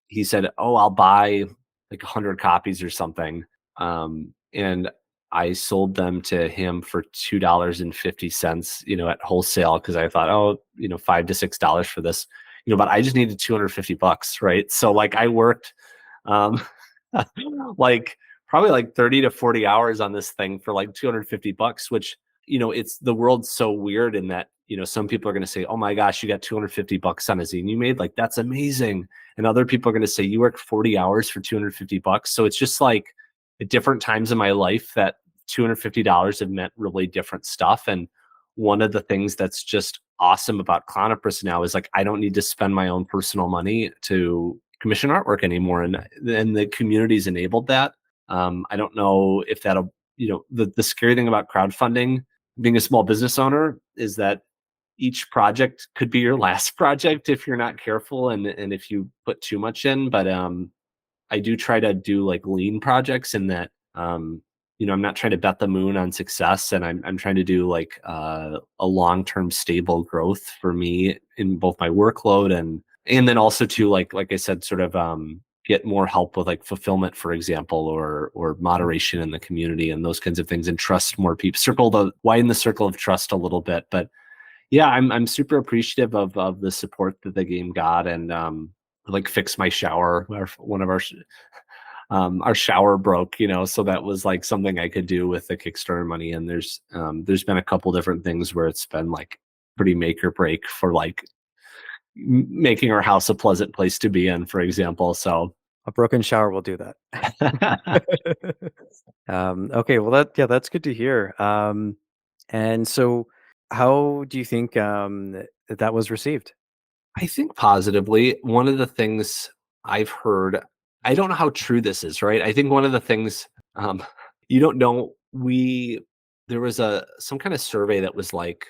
he said, "Oh, I'll buy like 100 copies or something," and I sold them to him for $2.50, at wholesale because I thought, oh, $5 to $6 for this, but I just needed $250, right? So like I worked um like probably like 30 to 40 hours on this thing for like $250, which it's the world's so weird in that some people are going to say, oh my gosh, you got $250 on a zine you made, like that's amazing, and other people are going to say you worked 40 hours for $250. So it's just like at different times in my life that $250 have meant really different stuff. And one of the things that's just awesome about Clown Empress now is like I don't need to spend my own personal money to commission artwork anymore, and the community's enabled that. I don't know if that'll, the scary thing about crowdfunding, being a small business owner, is that each project could be your last project if you're not careful and if you put too much in. But I do try to do like lean projects in that I'm not trying to bet the moon on success, and I'm trying to do like a long-term stable growth for me in both my workload and then also to like I said, sort of get more help with like fulfillment, for example, or moderation in the community and those kinds of things, and trust more people, widen the circle of trust a little bit. But yeah, I'm super appreciative of the support that the game got, and like fix my shower. One of our shower broke, so that was like something I could do with the Kickstarter money. And there's been a couple different things where it's been like pretty make or break for like making our house a pleasant place to be in, for example. So A broken shower will do that. Okay, well that's good to hear. And so how do you think that was received? I think positively. One of the things I've heard, I don't know how true this is, right? I think one of the things you don't know, there was some kind of survey that was like,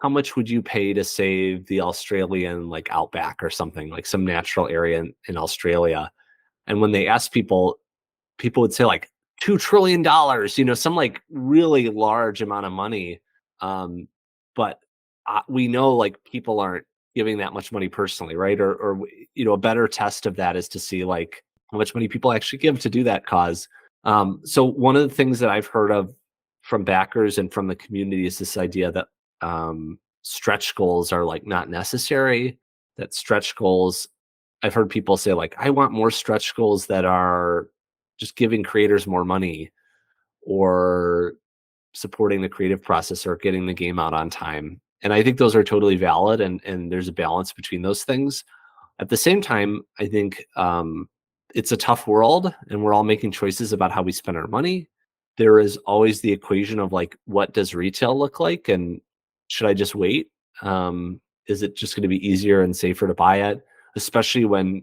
how much would you pay to save the Australian like outback or something, like some natural area in Australia? And when they asked people, people would say like $2 trillion, some like really large amount of money. But we know like people aren't giving that much money personally, right? Or a better test of that is to see like how much money people actually give to do that cause. So one of the things that I've heard of from backers and from the community is this idea that stretch goals are like not necessary, that stretch goals, I've heard people say like, I want more stretch goals that are just giving creators more money or supporting the creative process or getting the game out on time. And I think those are totally valid, and there's a balance between those things. At the same time, I think it's a tough world, and we're all making choices about how we spend our money. There is always the equation of like, what does retail look like, and should I just wait? Is it just going to be easier and safer to buy it? Especially when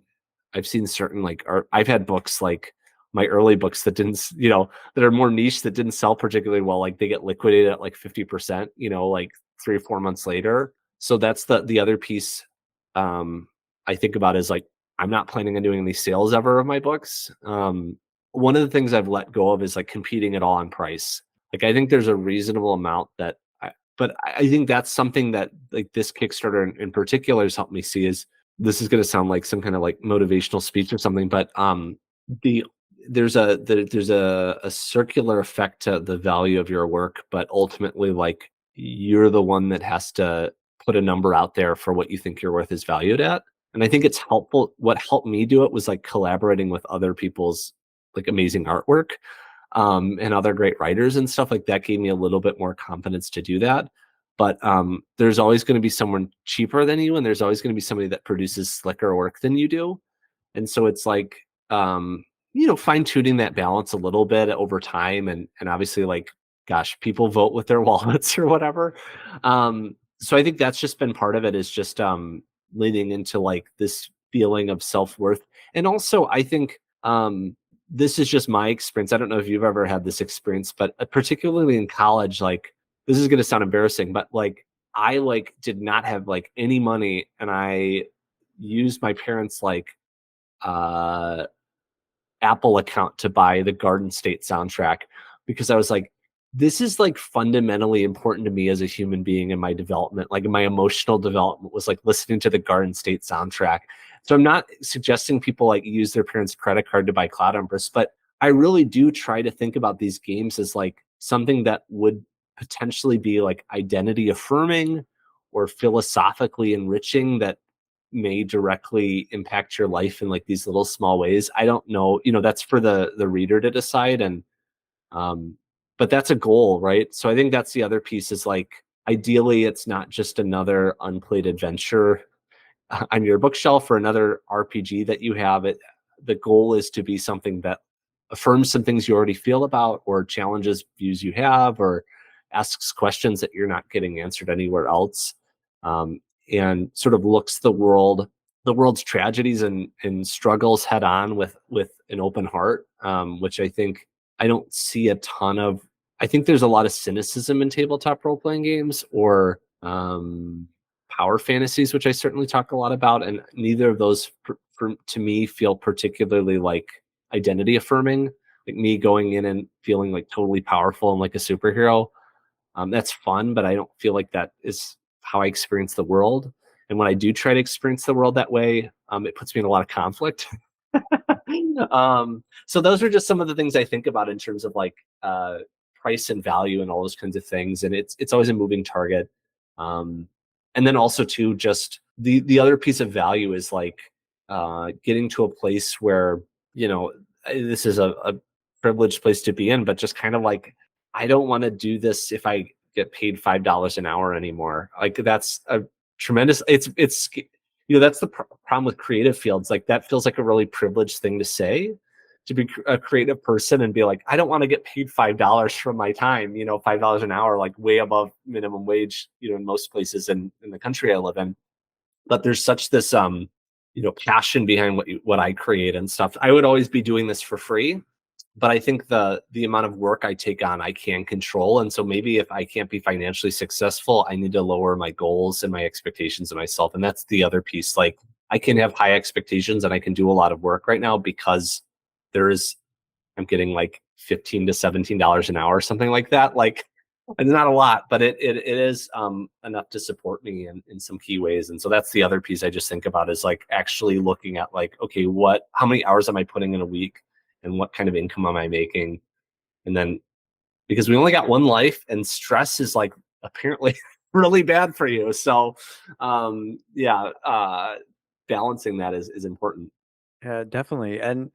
I've seen certain like art. I've had books like my early books that didn't, that are more niche, that didn't sell particularly well. Like they get liquidated at like 50%, like 3 or 4 months later. So that's the other piece I think about is like, I'm not planning on doing any sales ever of my books. One of the things I've let go of is like competing at all on price. Like I think there's a reasonable amount but I think that's something that like this Kickstarter in particular has helped me see is, this is going to sound like some kind of like motivational speech or something, but there's a circular effect to the value of your work, but ultimately like you're the one that has to put a number out there for what you think your worth is valued at. And I think it's helpful. What helped me do it was like collaborating with other people's like amazing artwork, and other great writers and stuff like that gave me a little bit more confidence to do that. But there's always going to be someone cheaper than you, and there's always going to be somebody that produces slicker work than you do. And so it's like, fine tuning that balance a little bit over time. And obviously like, gosh, people vote with their wallets or whatever. So I think that's just been part of it, is just leaning into like this feeling of self-worth. And also I think this is just my experience. I don't know if you've ever had this experience, but particularly in college, like this is going to sound embarrassing, but like I like did not have like any money, and I used my parents' like Apple account to buy the Garden State soundtrack, because I was like, this is like fundamentally important to me as a human being in my development, like in my emotional development, was like listening to the Garden State soundtrack. So I'm not suggesting people like use their parents' credit card to buy Cloud Empress, but I really do try to think about these games as like something that would potentially be like identity affirming or philosophically enriching, that may directly impact your life in like these little small ways. I don't know, that's for the reader to decide. And but that's a goal, right? So I think that's the other piece, is like ideally it's not just another unplayed adventure on your bookshelf or another RPG that you have. The goal is to be something that affirms some things you already feel about, or challenges views you have, or asks questions that you're not getting answered anywhere else, and sort of looks the world's tragedies and struggles head on with an open heart, which I think I don't see a ton of. I think there's a lot of cynicism in tabletop role-playing games, or power fantasies, which I certainly talk a lot about, and neither of those to me feel particularly like identity affirming. Like me going in and feeling like totally powerful and like a superhero, that's fun, but I don't feel like that is how I experience the world. And when I do try to experience the world that way, it puts me in a lot of conflict. So those are just some of the things I think about in terms of like price and value and all those kinds of things. And it's always a moving target. And then also too, just the other piece of value is like getting to a place where, this is a privileged place to be in, but just kind of like, I don't want to do this if I get paid $5 an hour anymore. Like that's a tremendous, it's that's the problem with creative fields. Like that feels like a really privileged thing to say, to be a creative person and be like, I don't want to get paid $5 from my time, $5 an hour, like way above minimum wage, in most places in the country I live in. But there's such this, passion behind what I create and stuff. I would always be doing this for free. but I think the amount of work I take on, I can control. And so maybe if I can't be financially successful, I need to lower my goals and my expectations of myself. And that's the other piece. Like, I can have high expectations and I can do a lot of work right now because I'm getting like $15 to $17 an hour, something like that. Like, it's not a lot, but it is enough to support me in some key ways. And so that's the other piece I just think about, is like actually looking at like, okay, how many hours am I putting in a week and what kind of income am I making? And then, because we only got one life and stress is like apparently really bad for you. So balancing that is important. Yeah, definitely. And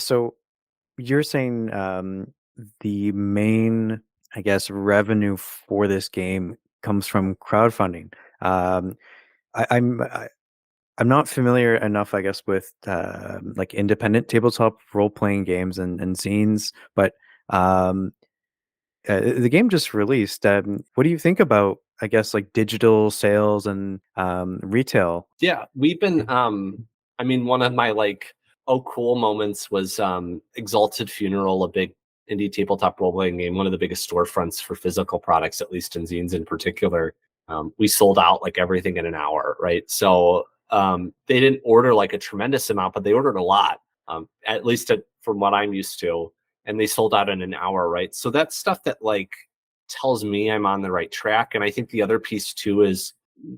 so you're saying the main, I guess, revenue for this game comes from crowdfunding. Um, I'm not familiar enough, I guess, with like independent tabletop role playing games and scenes, but um, the game just released. What do you think about, I guess, like digital sales and retail? Yeah, we've been I mean, one of my like oh cool moments was Exalted Funeral, a big indie tabletop role playing game, one of the biggest storefronts for physical products, at least in zines in particular. We sold out like everything in an hour, right? So they didn't order like a tremendous amount, but they ordered a lot, at least from what I'm used to, and they sold out in an hour, right? So that's stuff that like tells me I'm on the right track. And I think the other piece too is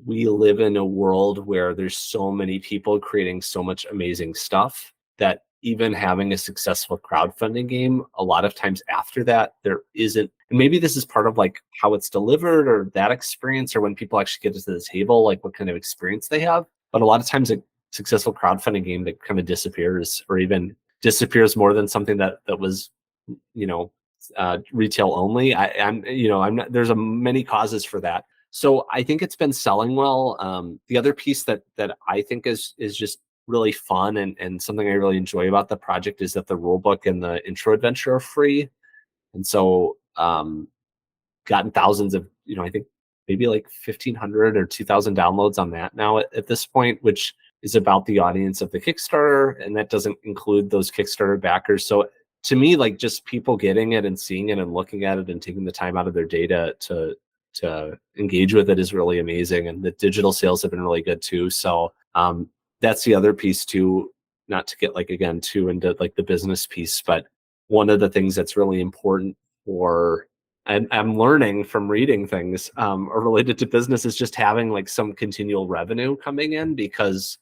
we live in a world where there's so many people creating so much amazing stuff that even having a successful crowdfunding game, a lot of times after that, there isn't, and maybe this is part of like how it's delivered or that experience, or when people actually get to the table, like what kind of experience they have. But a lot of times a successful crowdfunding game that kind of disappears, or even disappears more than something that was, you know, retail only. I'm not, there's many causes for that. So I think it's been selling well. The other piece that I think is just really fun and something I really enjoy about the project is that the rulebook and the intro adventure are free. And so gotten thousands of, I think maybe like 1,500 or 2,000 downloads on that now at this point, which is about the audience of the Kickstarter. And that doesn't include those Kickstarter backers. So to me, like just people getting it and seeing it and looking at it and taking the time out of their day to engage with it is really amazing. And the digital sales have been really good too. So that's the other piece too, not to get like, again, too into like the business piece, but one of the things that's really important for, and I'm learning from reading things are related to business, is just having like some continual revenue coming in, because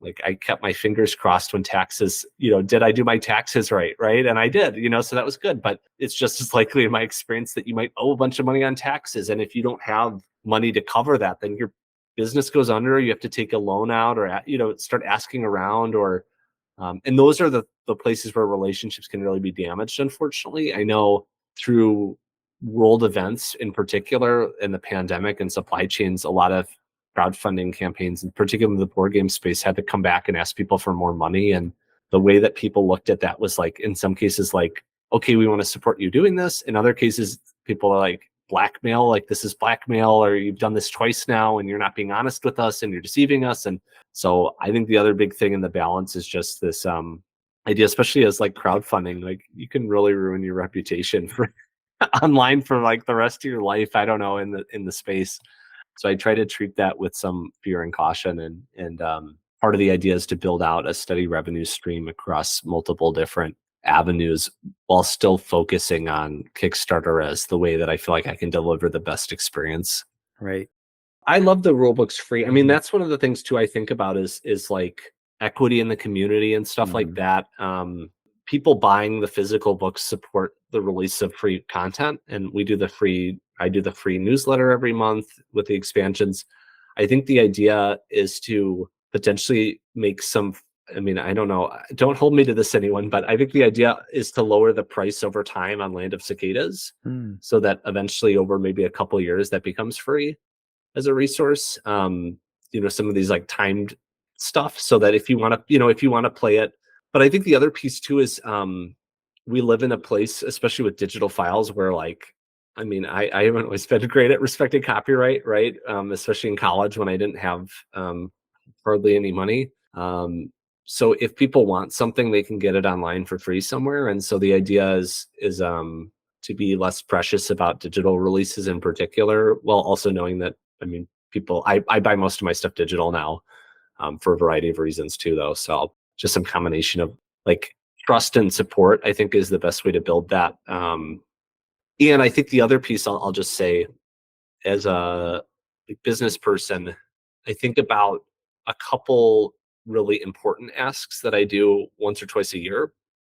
like I kept my fingers crossed when taxes, did I do my taxes right? And I did, so that was good. But it's just as likely in my experience that you might owe a bunch of money on taxes. And if you don't have money to cover that, then your business goes under, you have to take a loan out, or, start asking around, or, and those are the places where relationships can really be damaged, unfortunately. I know through world events in particular, in the pandemic and supply chains, a lot of crowdfunding campaigns, and particularly the board game space, had to come back and ask people for more money. And the way that people looked at that was like, in some cases, like, okay, we want to support you doing this. In other cases, people are like, blackmail, like this is blackmail, or you've done this twice now and you're not being honest with us and you're deceiving us. And so I think the other big thing in the balance is just this idea, especially as like crowdfunding, like you can really ruin your reputation for online for like the rest of your life. I don't know, in the space. So I try to treat that with some fear and caution, and part of the idea is to build out a steady revenue stream across multiple different avenues while still focusing on Kickstarter as the way that I feel like I can deliver the best experience. Right. I love the rulebooks free. I mean, that's one of the things too I think about is like equity in the community and stuff like that. People buying the physical books support the release of free content, and I do the free newsletter every month with the expansions. I think the idea is to potentially make some, I mean, I don't know, don't hold me to this, anyone, but I think the idea is to lower the price over time on Land of Cicadas, so that eventually over maybe a couple of years that becomes free as a resource. Some of these like timed stuff, so that if you want to play it. But I think the other piece too is we live in a place, especially with digital files, where like, I mean, I haven't always been great at respecting copyright, right? Especially in college when I didn't have hardly any money. so if people want something, they can get it online for free somewhere. And so the idea is to be less precious about digital releases in particular, while also knowing that, I mean, people, I buy most of my stuff digital now, for a variety of reasons too, though. So just some combination of like trust and support, I think, is the best way to build that. And I think the other piece I'll just say, as a business person, I think about a couple really important asks that I do once or twice a year.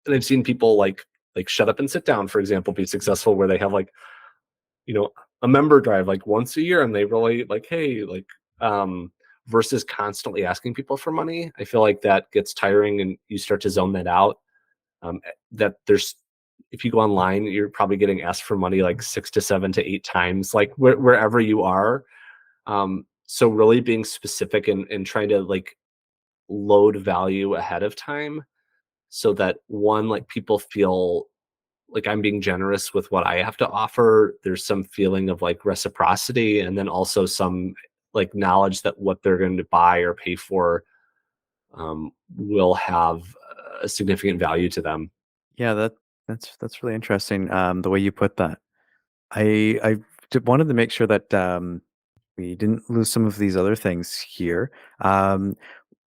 And I've seen people like Shut Up and Sit Down, for example, be successful, where they have like, you know, a member drive like once a year, and they really like, hey, like, versus constantly asking people for money. I feel like that gets tiring, and you start to zone that out. That there's, if you go online, you're probably getting asked for money like 6 to 7 to 8 times, like wherever you are. So really being specific and trying to like load value ahead of time, so that one, like people feel like I'm being generous with what I have to offer. There's some feeling of like reciprocity, and then also some like knowledge that what they're going to buy or pay for will have a significant value to them. Yeah, that's really interesting. The way you put that. I wanted to make sure that we didn't lose some of these other things here.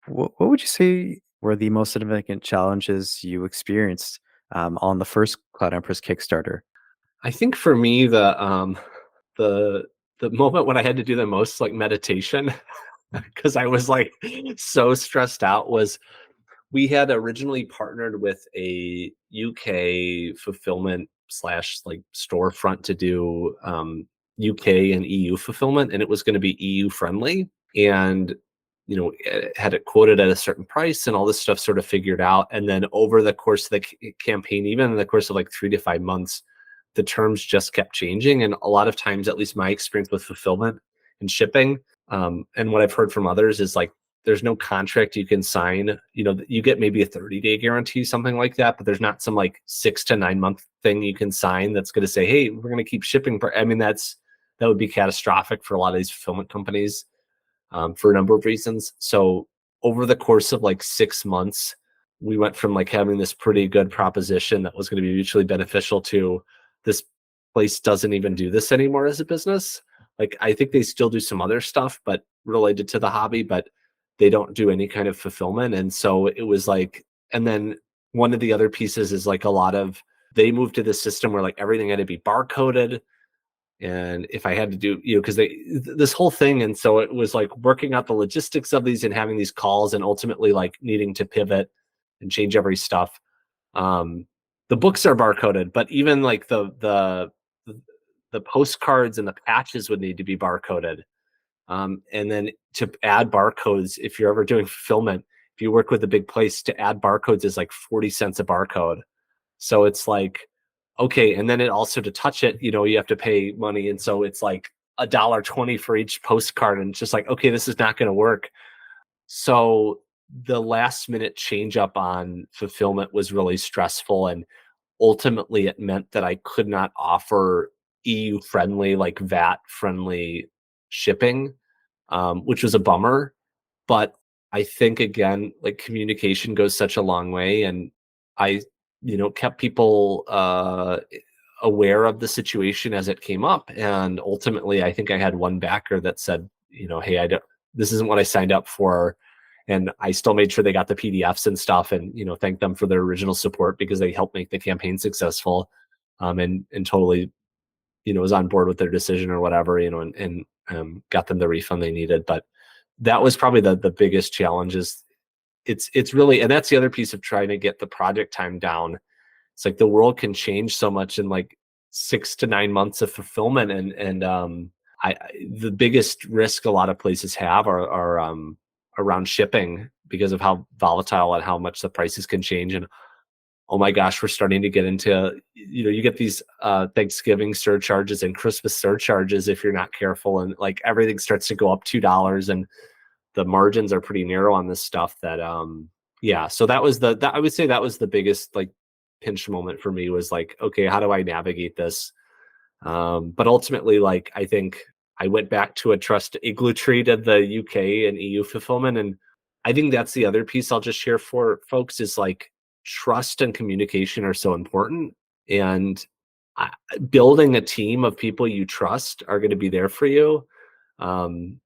What would you say were the most significant challenges you experienced on the first Cloud Empress Kickstarter? I think for me, the the moment when I had to do the most like meditation, because I was like so stressed out, was we had originally partnered with a UK fulfillment slash like storefront to do UK and EU fulfillment, and it was going to be EU friendly. And had it quoted at a certain price, and all this stuff sort of figured out. And then over the course of the campaign, even in the course of like 3 to 5 months, the terms just kept changing. And a lot of times, at least my experience with fulfillment and shipping, and what I've heard from others, is like there's no contract you can sign. You get maybe a 30-day guarantee, something like that, but there's not some like 6 to 9 month thing you can sign that's going to say, hey, we're going to keep shipping. I mean, that would be catastrophic for a lot of these fulfillment companies, for a number of reasons. So over the course of like 6 months, we went from like having this pretty good proposition that was going to be mutually beneficial to this place doesn't even do this anymore as a business. Like, I think they still do some other stuff, but related to the hobby, but they don't do any kind of fulfillment. And so it was like, and then one of the other pieces is like they moved to this system where like everything had to be barcoded. And if I had to do, because this whole thing. And so it was like working out the logistics of these and having these calls, and ultimately like needing to pivot and change every stuff. The books are barcoded, but even like the postcards and the patches would need to be barcoded. And then to add barcodes, if you're ever doing fulfillment, if you work with a big place, to add barcodes is like 40 cents a barcode. So it's like, okay. And then it also, to touch it, you have to pay money. And so it's like $1.20 for each postcard. And it's just like, okay, this is not going to work. So the last minute change up on fulfillment was really stressful. And ultimately it meant that I could not offer EU friendly, like VAT friendly shipping, which was a bummer. But I think, again, like communication goes such a long way. And I, kept people aware of the situation as it came up. And ultimately, I think I had one backer that said, hey, this isn't what I signed up for. And I still made sure they got the PDFs and stuff, and, thank them for their original support, because they helped make the campaign successful. And totally, was on board with their decision or whatever, and got them the refund they needed. But that was probably the biggest challenge. Is it's really, and that's the other piece of trying to get the project time down. It's like the world can change so much in like 6 to 9 months of fulfillment. And the biggest risk a lot of places have are around shipping, because of how volatile and how much the prices can change. And oh my gosh, we're starting to get into, you get these Thanksgiving surcharges and Christmas surcharges if you're not careful, and like everything starts to go up $2, and the margins are pretty narrow on this stuff. That so that was I would say that was the biggest like pinch moment for me, was like, okay, how do I navigate this? But ultimately, like, I think I went back to a trust Igloo tree to the UK and EU fulfillment, and I think that's the other piece I'll just share for folks is like trust and communication are so important. And I, building a team of people you trust are going to be there for you, um,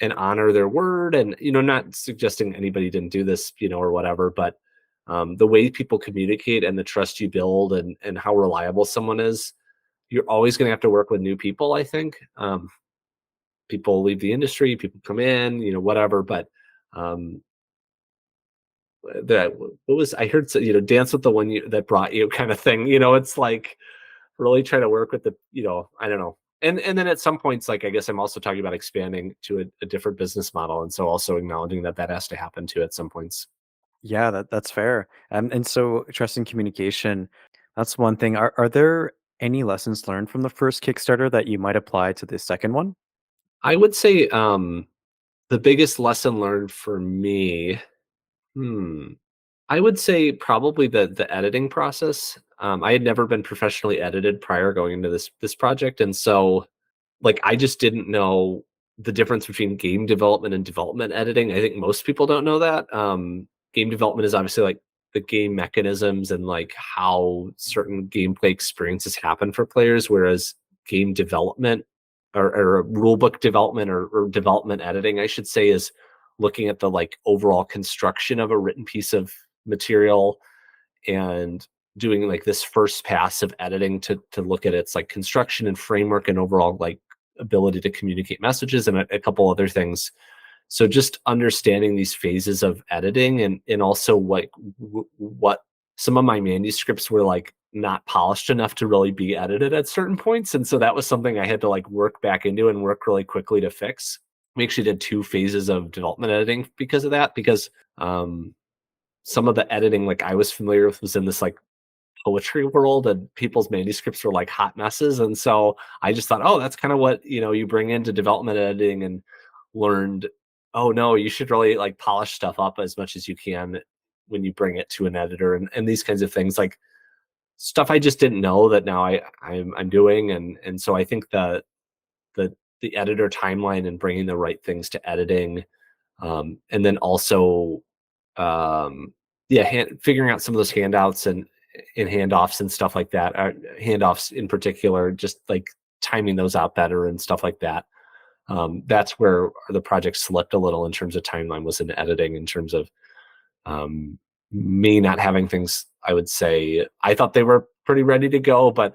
and honor their word. And, not suggesting anybody didn't do this, or whatever, but the way people communicate and the trust you build and how reliable someone is, you're always going to have to work with new people, I think. People leave the industry, people come in, whatever, but um, that what was I heard, dance with the one that brought you kind of thing. It's like really try to work with the, I don't know. And then at some points, like I guess I'm also talking about expanding to a different business model, and so also acknowledging that has to happen too at some points. Yeah, that's fair. And so trust and communication, that's one thing. Are there any lessons learned from the first Kickstarter that you might apply to the second one? I would say the biggest lesson learned for me, I would say probably the editing process. I had never been professionally edited prior going into this project, and so like I just didn't know the difference between game development and development editing. I think most people don't know that. Game development is obviously like the game mechanisms and like how certain gameplay experiences happen for players, whereas game development or rule book development or development editing, I should say, is looking at the like overall construction of a written piece of material and doing like this first pass of editing to look at its like construction and framework and overall like ability to communicate messages and a couple other things. So just understanding these phases of editing and also what some of my manuscripts were like not polished enough to really be edited at certain points, and so that was something I had to like work back into and work really quickly to fix. We actually did 2 phases of development editing because of that, because some of the editing like I was familiar with was in this like poetry world, and people's manuscripts were like hot messes, and so I just thought, oh, that's kind of what you bring into development editing, and learned, oh no, you should really like polish stuff up as much as you can when you bring it to an editor, and these kinds of things, like stuff I just didn't know that now I'm doing, and so I think the the editor timeline and bringing the right things to editing, and then also yeah, figuring out some of those handouts and handoffs and stuff like that, handoffs in particular, just like timing those out better and stuff like that. That's where the project slipped a little in terms of timeline, was in editing, in terms of me not having things. I would say I thought they were pretty ready to go, but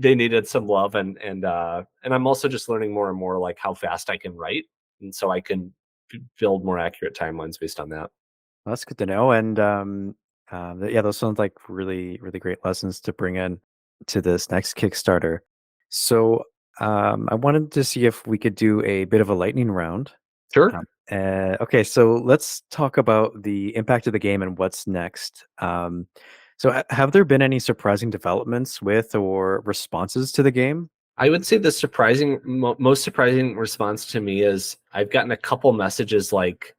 they needed some love, and I'm also just learning more and more like how fast I can write, and so I can build more accurate timelines based on that. That's good to know. And yeah, those sound like really, really great lessons to bring in to this next Kickstarter. So I wanted to see if we could do a bit of a lightning round. Sure. Okay, so let's talk about the impact of the game and what's next. So have there been any surprising developments with or responses to the game? I would say the most surprising response to me is I've gotten a couple messages like,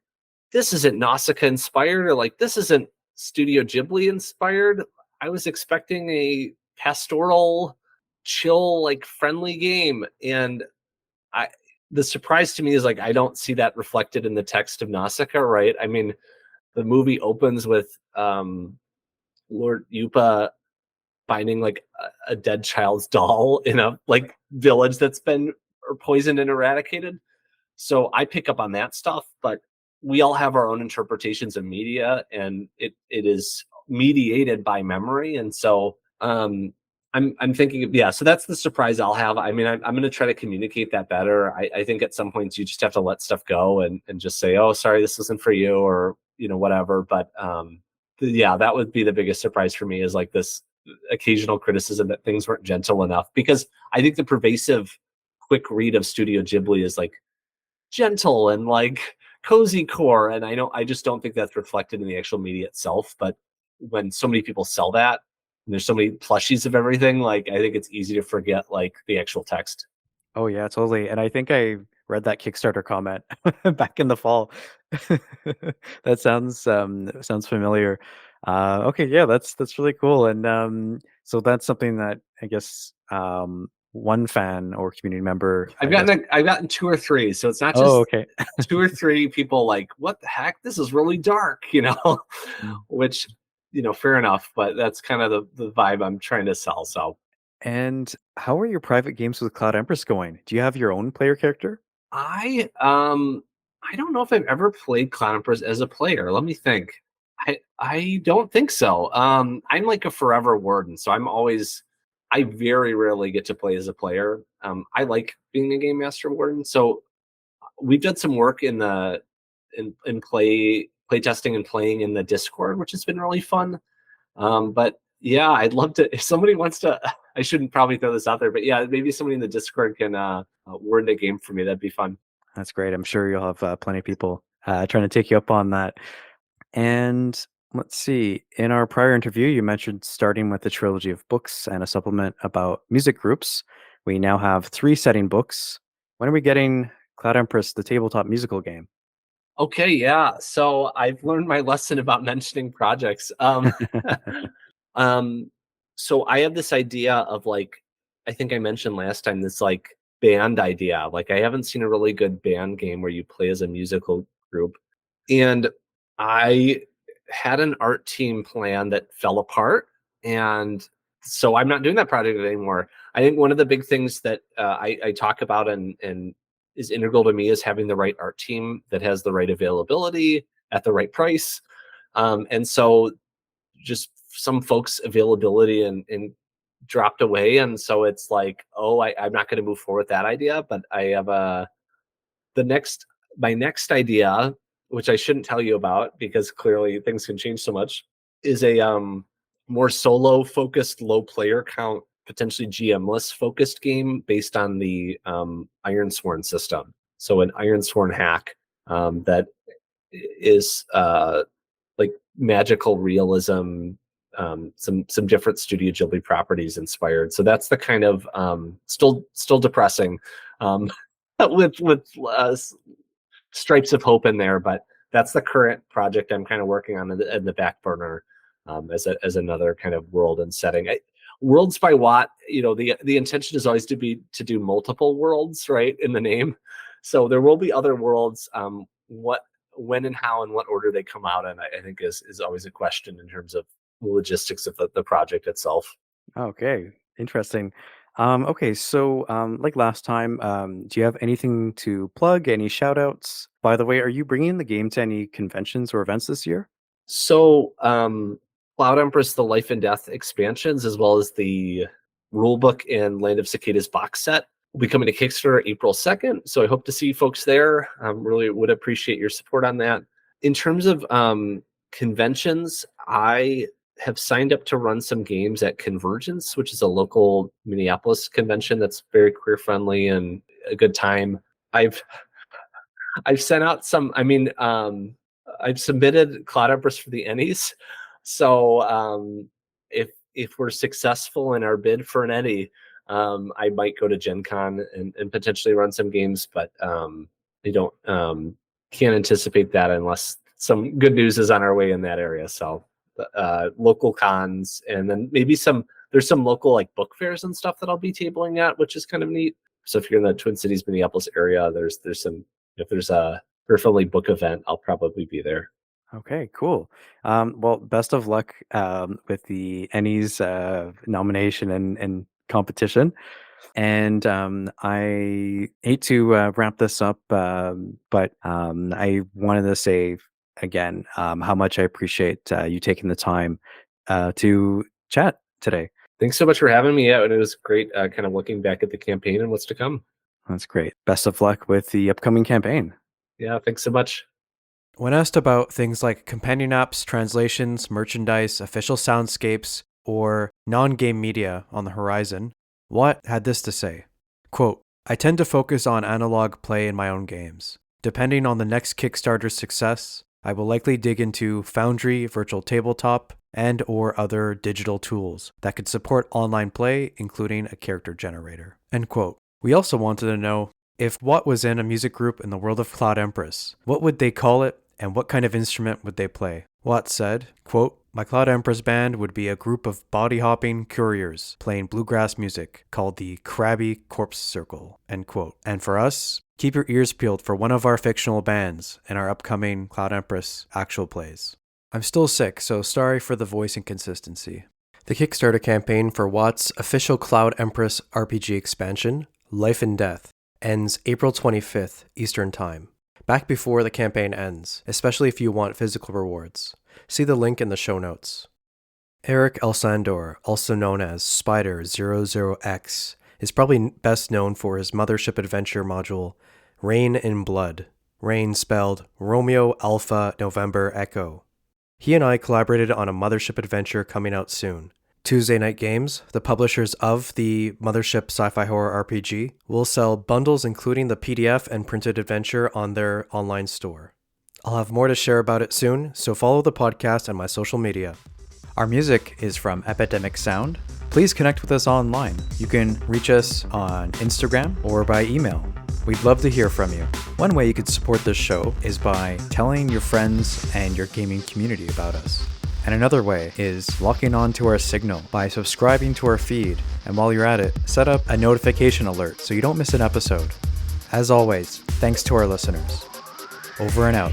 this isn't Nausicaa inspired, or like, this isn't Studio Ghibli inspired. I was expecting a pastoral, chill, like friendly game. And I, the surprise to me is like, I don't see that reflected in the text of Nausicaa, right? I mean, the movie opens with Lord Yupa finding like a dead child's doll in a like village that's been poisoned and eradicated. So I pick up on that stuff, but we all have our own interpretations of media, and it is mediated by memory. And so I'm thinking of, yeah, so that's the surprise I'll have. I mean, I'm going to try to communicate that better. I think at some points you just have to let stuff go and just say, oh, sorry, this isn't for you, or whatever. But yeah, that would be the biggest surprise for me, is like this occasional criticism that things weren't gentle enough, because I think the pervasive quick read of Studio Ghibli is like gentle and like cozy core, and I just don't think that's reflected in the actual media itself. But when so many people sell that, and there's so many plushies of everything, like I think it's easy to forget like the actual text. Oh yeah, totally. And I think I read that Kickstarter comment back in the fall. That sounds familiar. Okay, yeah, that's really cool. And so that's something that I guess one fan or community member. I've gotten 2 or 3, so it's not just Okay. 2 or 3 people like, what the heck? This is really dark, which, fair enough, but that's kind of the vibe I'm trying to sell. So And how are your private games with Cloud Empress going? Do you have your own player character? I don't know if I've ever played Cloud Empress as a player. Let me think. I don't think so. I'm like a forever warden, so I very rarely get to play as a player. I like being a game master warden, so we've done some work in play testing and playing in the Discord, which has been really fun. But yeah, I'd love to, if somebody wants to, I shouldn't probably throw this out there, but yeah, maybe somebody in the Discord can word a game for me. That'd be fun. That's great. I'm sure you'll have plenty of people trying to take you up on that. And let's see, in our prior interview, you mentioned starting with a trilogy of books and a supplement about music groups. We now have 3 setting books. When are we getting Cloud Empress, the tabletop musical game? Okay, yeah. So I've learned my lesson about mentioning projects. Um, so I have this idea of like, I think I mentioned last time, this like band idea. Like I haven't seen a really good band game where you play as a musical group. And I had an art team plan that fell apart. And so I'm not doing that project anymore. I think one of the big things that I talk about and is integral to me is having the right art team that has the right availability at the right price. And so just some folks' availability and dropped away. And so it's like, oh, I'm not going to move forward with that idea. But I have my next idea, which I shouldn't tell you about because clearly things can change so much, is a more solo focused, low player count, potentially GM-less focused game based on the Ironsworn system. So an Ironsworn hack that is like magical realism, some different Studio Ghibli properties inspired. So that's the kind of still depressing with stripes of hope in there, but that's the current project I'm kind of working on in the back burner as another kind of world and setting. Worlds by Watt, the intention is always to do multiple worlds, right, in the name. So there will be other worlds. When and how and what order they come out in, I think is always a question in terms of the logistics of the project itself. Okay, interesting. Okay, so like last time, do you have anything to plug? Any shout outs? By the way, are you bringing the game to any conventions or events this year? So Cloud Empress, the Life and Death expansions, as well as the rulebook and Land of Cicadas box set will be coming to Kickstarter April 2nd. So I hope to see folks there. Really would appreciate your support on that. In terms of conventions, I have signed up to run some games at Convergence, which is a local Minneapolis convention that's very queer friendly and a good time. I've sent out some, I've submitted Cloud Empress for the Ennies. So if we're successful in our bid for an Ennie, I might go to Gen Con and potentially run some games, but I don't can't anticipate that unless some good news is on our way in that area. So local cons, and then maybe there's some local like book fairs and stuff that I'll be tabling at, which is kind of neat. So if you're in the Twin Cities, Minneapolis area, there's some, if there's a queer-friendly book event, I'll probably be there. Okay, cool. Well, best of luck with the Ennies nomination and competition. And I hate to wrap this up, but I wanted to say again how much I appreciate you taking the time to chat today. Thanks so much for having me out. And it was great kind of looking back at the campaign and what's to come. That's great. Best of luck with the upcoming campaign. Yeah, thanks so much. When asked about things like companion apps, translations, merchandise, official soundscapes, or non-game media on the horizon, Watt had this to say, quote, "I tend to focus on analog play in my own games. Depending on the next Kickstarter's success, I will likely dig into Foundry, Virtual Tabletop, and or other digital tools that could support online play, including a character generator." End quote. We also wanted to know, if Watt was in a music group in the world of Cloud Empress, what would they call it and what kind of instrument would they play? Watt said, quote, My Cloud Empress band would be a group of body-hopping couriers playing bluegrass music called the Krabby Corpse Circle, end quote. And for us, keep your ears peeled for one of our fictional bands in our upcoming Cloud Empress actual plays. I'm still sick, so sorry for the voice inconsistency. The Kickstarter campaign for Watt's official Cloud Empress RPG expansion, Life and Death, ends April 25th Eastern Time. Back before the campaign ends, especially if you want physical rewards. See the link in the show notes. Eric Elsandor, also known as Spider00X, is probably best known for his Mothership adventure module, Rain in Blood. Rain spelled Romeo Alpha November Echo. He and I collaborated on a Mothership adventure coming out soon. Tuesday Night Games, the publishers of the Mothership sci-fi horror RPG, will sell bundles including the PDF and printed adventure on their online store. I'll have more to share about it soon, so follow the podcast and my social media. Our music is from Epidemic Sound. Please connect with us online. You can reach us on Instagram or by email. We'd love to hear from you. One way you could support this show is by telling your friends and your gaming community about us. And another way is locking on to our signal by subscribing to our feed. And while you're at it, set up a notification alert so you don't miss an episode. As always, thanks to our listeners. Over and out.